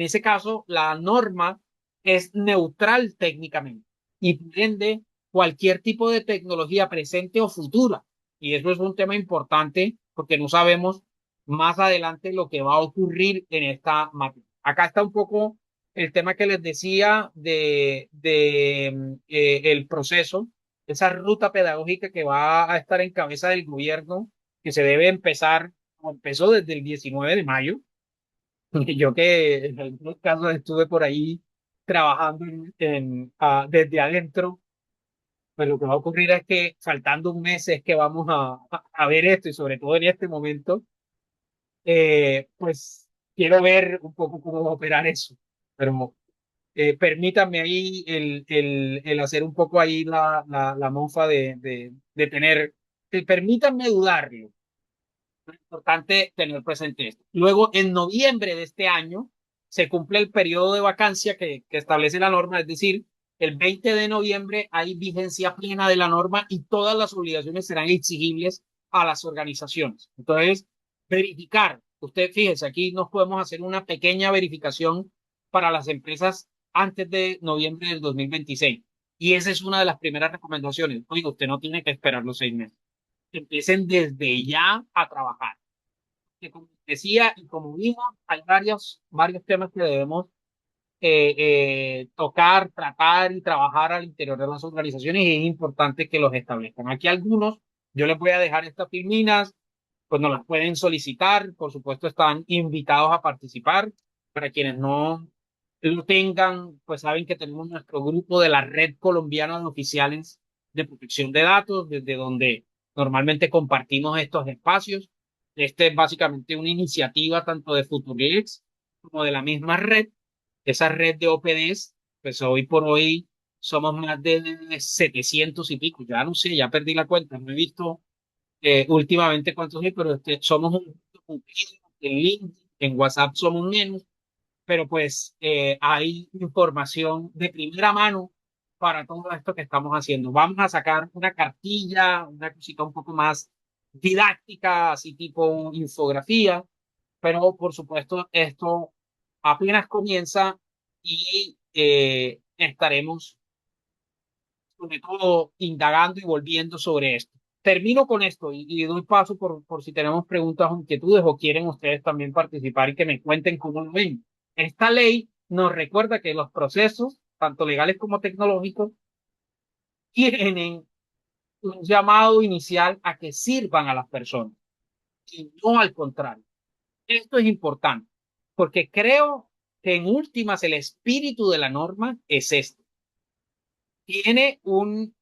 ese caso, la norma es neutral técnicamente y prende cualquier tipo de tecnología presente o futura. Y eso es un tema importante porque no sabemos más adelante lo que va a ocurrir en esta materia. Acá está un poco el tema que les decía de el proceso, esa ruta pedagógica que va a estar en cabeza del gobierno, que se debe empezar, como empezó desde el 19 de mayo. Yo que en algunos casos estuve por ahí trabajando desde adentro, pues lo que va a ocurrir es que faltando un mes es que vamos a ver esto y sobre todo en este momento, pues quiero ver un poco cómo va a operar eso. Pero permítanme ahí el hacer un poco ahí la mofa de tener, permítanme dudarlo. Es importante tener presente esto. Luego, en noviembre de este año, se cumple el periodo de vacancia que establece la norma, es decir, el 20 de noviembre hay vigencia plena de la norma y todas las obligaciones serán exigibles a las organizaciones. Entonces, verificar. Usted fíjese, aquí nos podemos hacer una pequeña verificación para las empresas antes de noviembre del 2026. Y esa es una de las primeras recomendaciones. Oiga, usted no tiene que esperar los 6 meses, empiecen desde ya a trabajar. Que como decía y como vimos, hay varios temas que debemos tocar, tratar y trabajar al interior de las organizaciones y es importante que los establezcan. Aquí algunos, yo les voy a dejar estas filminas, pues nos las pueden solicitar, por supuesto están invitados a participar. Para quienes no lo tengan, pues saben que tenemos nuestro grupo de la Red Colombiana de Oficiales de Protección de Datos, desde donde normalmente compartimos estos espacios. Este es básicamente una iniciativa tanto de FutureX como de la misma red, esa red de OPDs, pues hoy por hoy somos más de 700 y pico, ya no sé, ya perdí la cuenta, no he visto últimamente cuántos hay, pero somos en LinkedIn, en WhatsApp somos menos, pero pues hay información de primera mano para todo esto que estamos haciendo. Vamos a sacar una cartilla, una cosita un poco más didáctica, así tipo infografía, pero por supuesto esto apenas comienza y estaremos sobre todo indagando y volviendo sobre esto. Termino con esto y doy paso por si tenemos preguntas o inquietudes o quieren ustedes también participar y que me cuenten cómo lo ven. Esta ley nos recuerda que los procesos, tanto legales como tecnológicos, tienen un llamado inicial a que sirvan a las personas y no al contrario. Esto es importante porque creo que en últimas el espíritu de la norma es este. Tiene un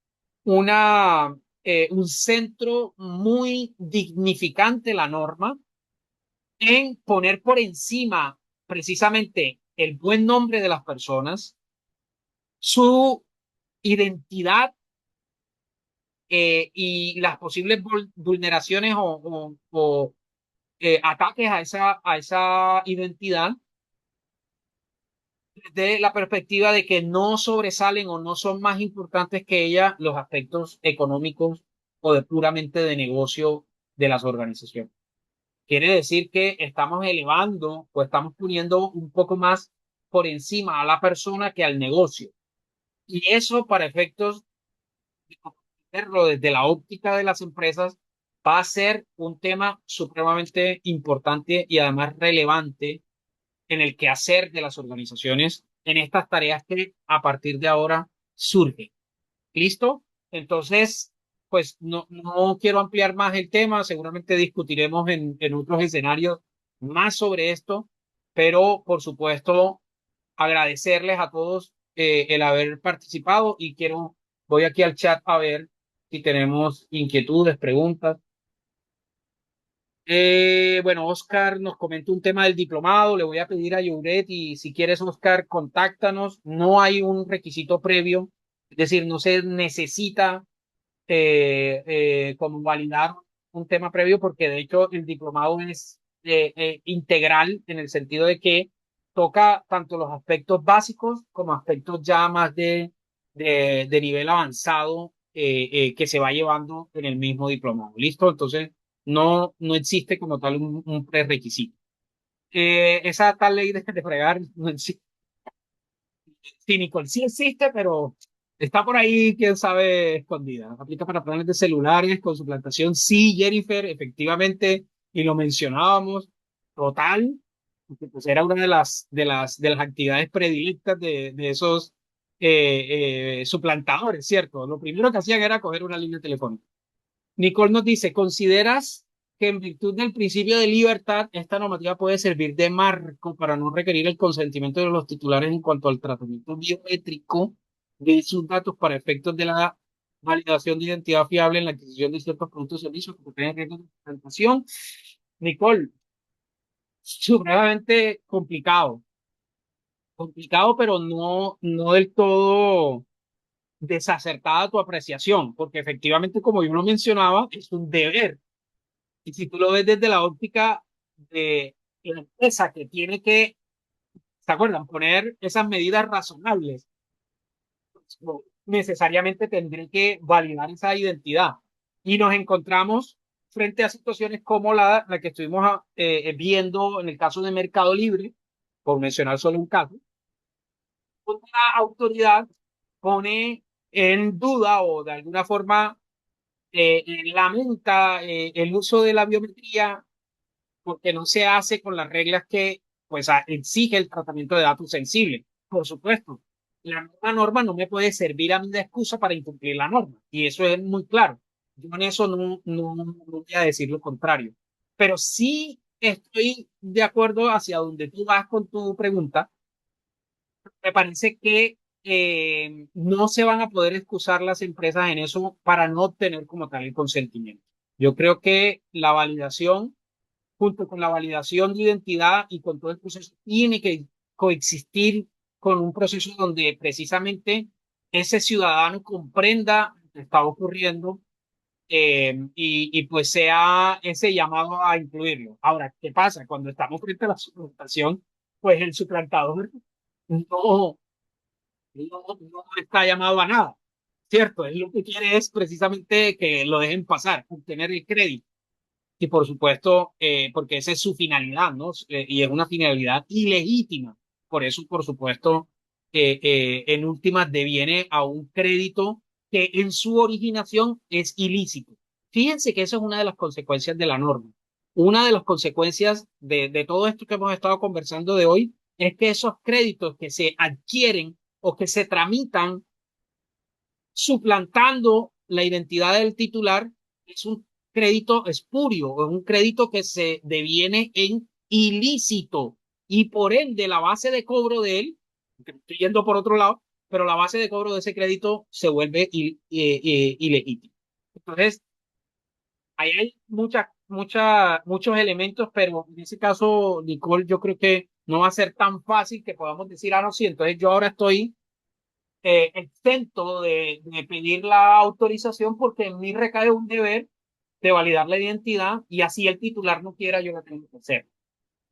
centro muy dignificante la norma en poner por encima precisamente el buen nombre de las personas, su identidad y las posibles vulneraciones o ataques a esa identidad desde la perspectiva de que no sobresalen o no son más importantes que ella los aspectos económicos o de puramente de negocio de las organizaciones. Quiere decir que estamos elevando o estamos poniendo un poco más por encima a la persona que al negocio. Y eso para efectos de verlo desde la óptica de las empresas va a ser un tema supremamente importante y además relevante en el quehacer de las organizaciones en estas tareas que a partir de ahora surgen. ¿Listo? Entonces, pues no quiero ampliar más el tema, seguramente discutiremos en otros escenarios más sobre esto, pero por supuesto agradecerles a todos el haber participado y voy aquí al chat a ver si tenemos inquietudes, preguntas. Bueno, Oscar nos comentó un tema del diplomado. Le voy a pedir a Youret y si quieres, Oscar, contáctanos. No hay un requisito previo, es decir, no se necesita como validar un tema previo porque de hecho el diplomado es integral en el sentido de que toca tanto los aspectos básicos como aspectos ya más de nivel avanzado que se va llevando en el mismo diplomado. ¿Listo? Entonces no existe como tal un prerequisito. Esa tal ley de fregar no existe. Sí, Nicole, sí existe, pero está por ahí, quién sabe, escondida. Aplica para planes de celulares con suplantación. Sí, Jennifer, efectivamente, y lo mencionábamos, total, porque pues era una de las actividades predilectas de esos suplantadores, ¿cierto? Lo primero que hacían era coger una línea telefónica. Nicole nos dice, ¿consideras que en virtud del principio de libertad, esta normativa puede servir de marco para no requerir el consentimiento de los titulares en cuanto al tratamiento biométrico de sus datos para efectos de la validación de identidad fiable en la adquisición de ciertos productos y servicios que tienen riesgos de presentación? Nicole, supremamente complicado, complicado, pero no del todo desacertada tu apreciación, porque efectivamente, como yo lo mencionaba, es un deber. Y si tú lo ves desde la óptica de la empresa que tiene que, ¿se acuerdan? Poner esas medidas razonables, no necesariamente tendré que validar esa identidad. Y nos encontramos frente a situaciones como la que estuvimos viendo en el caso de Mercado Libre, por mencionar solo un caso, donde la autoridad pone en duda o de alguna forma lamenta el uso de la biometría porque no se hace con las reglas que pues exige el tratamiento de datos sensibles. Por supuesto, la misma norma no me puede servir a mí de excusa para incumplir la norma y eso es muy claro. Yo en eso no voy a decir lo contrario, pero sí estoy de acuerdo hacia donde tú vas con tu pregunta. Me parece que no se van a poder excusar las empresas en eso para no tener como tal el consentimiento. Yo creo que la validación junto con la validación de identidad y con todo el proceso, tiene que coexistir con un proceso donde precisamente ese ciudadano comprenda lo que está ocurriendo pues sea ese llamado a incluirlo. Ahora, ¿qué pasa? Cuando estamos frente a la suplantación, pues el suplantador no, no está llamado a nada, ¿cierto? Él lo que quiere es precisamente que lo dejen pasar, obtener el crédito. Y por supuesto, porque esa es su finalidad, ¿no? Y es una finalidad ilegítima. Por eso, por supuesto, en últimas deviene a un crédito que en su originación es ilícito. Fíjense que eso es una de las consecuencias de la norma. Una de las consecuencias de todo esto que hemos estado conversando de hoy es que esos créditos que se adquieren o que se tramitan suplantando la identidad del titular es un crédito espurio, es un crédito que se deviene en ilícito y por ende la base de cobro de él, que estoy yendo por otro lado, pero la base de cobro de ese crédito se vuelve ilegítimo. Entonces, ahí hay muchos elementos, pero en ese caso, Nicole, yo creo que no va a ser tan fácil que podamos decir, no, sí, entonces yo ahora estoy exento de pedir la autorización porque en mí recae un deber de validar la identidad y así el titular no quiera, yo la tengo que hacer.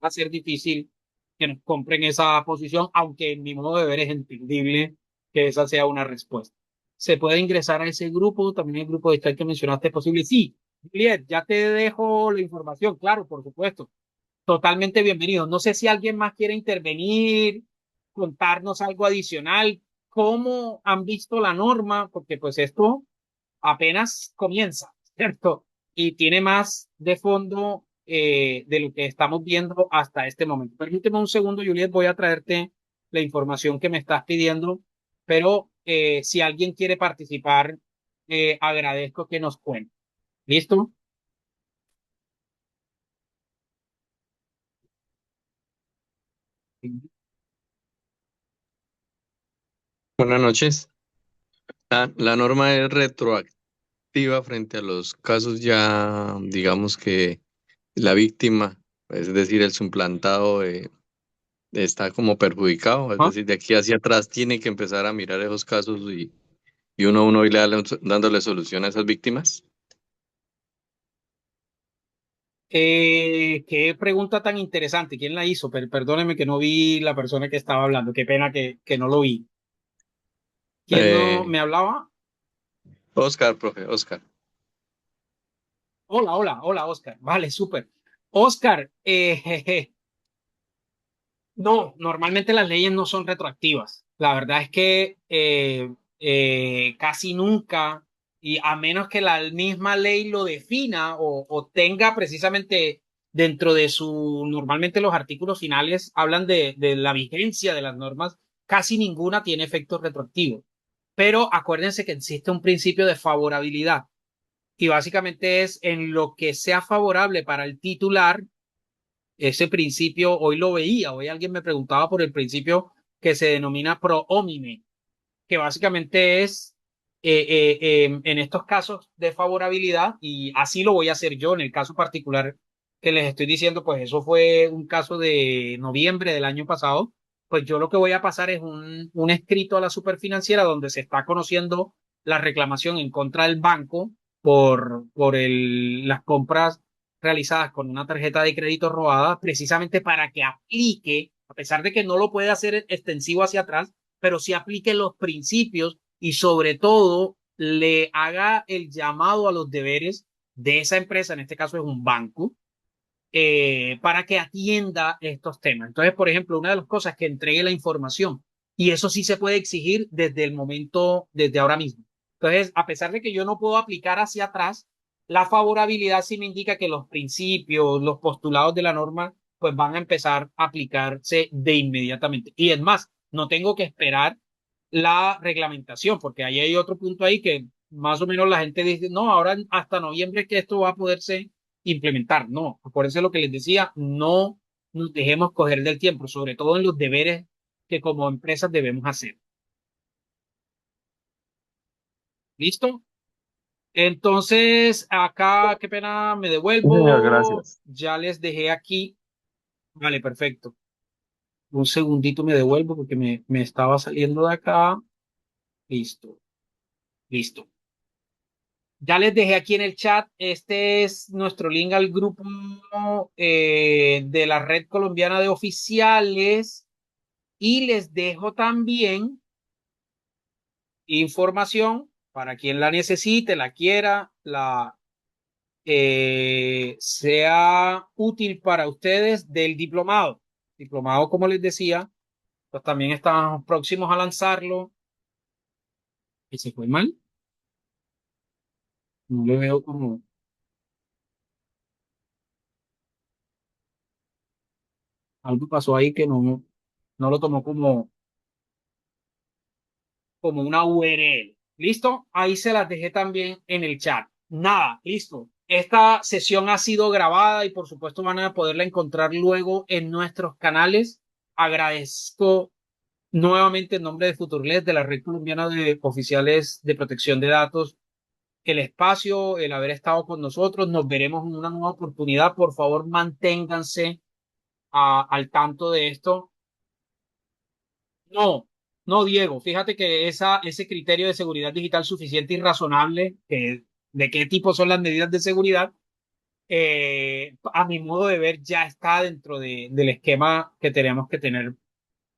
Va a ser difícil que nos compren esa posición, aunque en mi modo de ver es entendible que esa sea una respuesta. ¿Se puede ingresar a ese grupo? También el grupo de chat que mencionaste es posible. Sí, Juliet, ya te dejo la información, claro, por supuesto. Totalmente bienvenido. No sé si alguien más quiere intervenir, contarnos algo adicional, cómo han visto la norma, porque pues esto apenas comienza, ¿cierto? Y tiene más de fondo de lo que estamos viendo hasta este momento. Permíteme un segundo, Juliet, voy a traerte la información que me estás pidiendo, pero si alguien quiere participar, agradezco que nos cuente. ¿Listo? Buenas noches. La norma es retroactiva frente a los casos ya, digamos que la víctima, es decir, el suplantado, está como perjudicado, es ¿Ah? decir, de aquí hacia atrás tiene que empezar a mirar esos casos y uno a uno irle dándole solución a esas víctimas. Qué pregunta tan interesante. ¿Quién la hizo? Perdóneme que no vi la persona que estaba hablando. Qué pena que no lo vi. ¿Quién no Eh, me hablaba? Oscar, profe, Oscar. Hola, hola, hola, Oscar. Vale, súper. Oscar, jeje, no, normalmente las leyes no son retroactivas. La verdad es que casi nunca, y a menos que la misma ley lo defina o tenga precisamente dentro de su, normalmente los artículos finales hablan de la vigencia de las normas, casi ninguna tiene efectos retroactivos. Pero acuérdense que existe un principio de favorabilidad y básicamente es en lo que sea favorable para el titular ese principio. Hoy lo veía, hoy alguien me preguntaba por el principio que se denomina pro homine, que básicamente es en estos casos de favorabilidad, y así lo voy a hacer yo en el caso particular que les estoy diciendo, pues eso fue un caso de noviembre del año pasado. Pues yo lo que voy a pasar es un escrito a la superfinanciera donde se está conociendo la reclamación en contra del banco por las compras realizadas con una tarjeta de crédito robada, precisamente para que aplique, a pesar de que no lo puede hacer extensivo hacia atrás, pero sí aplique los principios y sobre todo le haga el llamado a los deberes de esa empresa, en este caso es un banco, para que atienda estos temas. Entonces, por ejemplo, una de las cosas es que entregue la información y eso sí se puede exigir desde el momento, desde ahora mismo. Entonces, a pesar de que yo no puedo aplicar hacia atrás, la favorabilidad sí me indica que los principios, los postulados de la norma, pues van a empezar a aplicarse de inmediatamente. Y es más, no tengo que esperar la reglamentación, porque ahí hay otro punto ahí que más o menos la gente dice, no, ahora hasta noviembre que esto va a poderse implementar. No, acuérdense lo que les decía, no nos dejemos coger del tiempo, sobre todo en los deberes que como empresas debemos hacer. ¿Listo? Entonces, acá, qué pena, me Sí, señor, devuelvo. gracias. Ya les dejé aquí. Vale, perfecto. Un segundito me devuelvo porque me estaba saliendo de acá. Listo, listo. Ya les dejé aquí en el chat. Este es nuestro link al grupo de la Red Colombiana de Oficiales. Y les dejo también información para quien la necesite, la quiera, la sea útil para ustedes del diplomado. Diplomado, como les decía, pues también estamos próximos a lanzarlo. ¿Y se fue mal? No le veo como algo pasó ahí que no lo tomó como una URL. ¿Listo? Ahí se las dejé también en el chat. Nada, listo. Esta sesión ha sido grabada y por supuesto van a poderla encontrar luego en nuestros canales. Agradezco nuevamente en nombre de Futurles, de la Red Colombiana de Oficiales de Protección de Datos, el espacio, el haber estado con nosotros. Nos veremos en una nueva oportunidad. Por favor, manténganse al tanto de esto. No, no, Diego, fíjate que ese criterio de seguridad digital suficiente y razonable, de qué tipo son las medidas de seguridad, a mi modo de ver, ya está dentro del esquema que tenemos que tener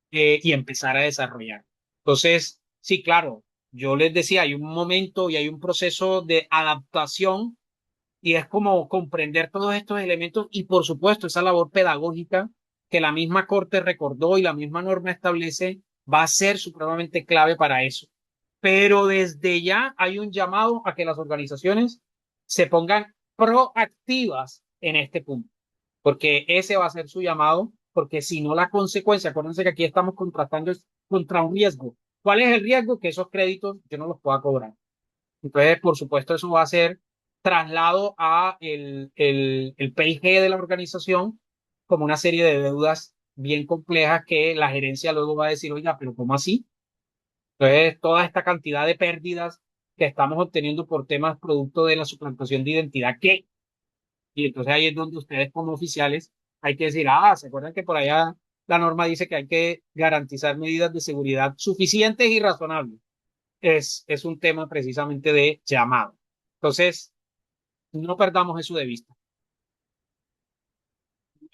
y empezar a desarrollar. Entonces, sí, claro, yo les decía, hay un momento y hay un proceso de adaptación y es como comprender todos estos elementos y, por supuesto, esa labor pedagógica que la misma Corte recordó y la misma norma establece va a ser supremamente clave para eso. Pero desde ya hay un llamado a que las organizaciones se pongan proactivas en este punto, porque ese va a ser su llamado, porque si no la consecuencia, acuérdense que aquí estamos contratando contra un riesgo. ¿Cuál es el riesgo? Que esos créditos yo no los pueda cobrar. Entonces, por supuesto, eso va a ser traslado a el PIG de la organización como una serie de deudas bien complejas que la gerencia luego va a decir, oiga, pero ¿cómo así? Entonces, toda esta cantidad de pérdidas que estamos obteniendo por temas producto de la suplantación de identidad, ¿qué? Y entonces ahí es donde ustedes como oficiales hay que decir, ¿se acuerdan que por allá la norma dice que hay que garantizar medidas de seguridad suficientes y razonables? Es un tema precisamente de llamado. Entonces, no perdamos eso de vista.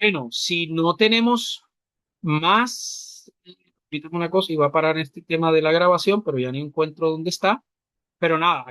Bueno, si no tenemos más, ahorita una cosa, iba a parar este tema de la grabación, pero ya ni encuentro dónde está. Pero nada,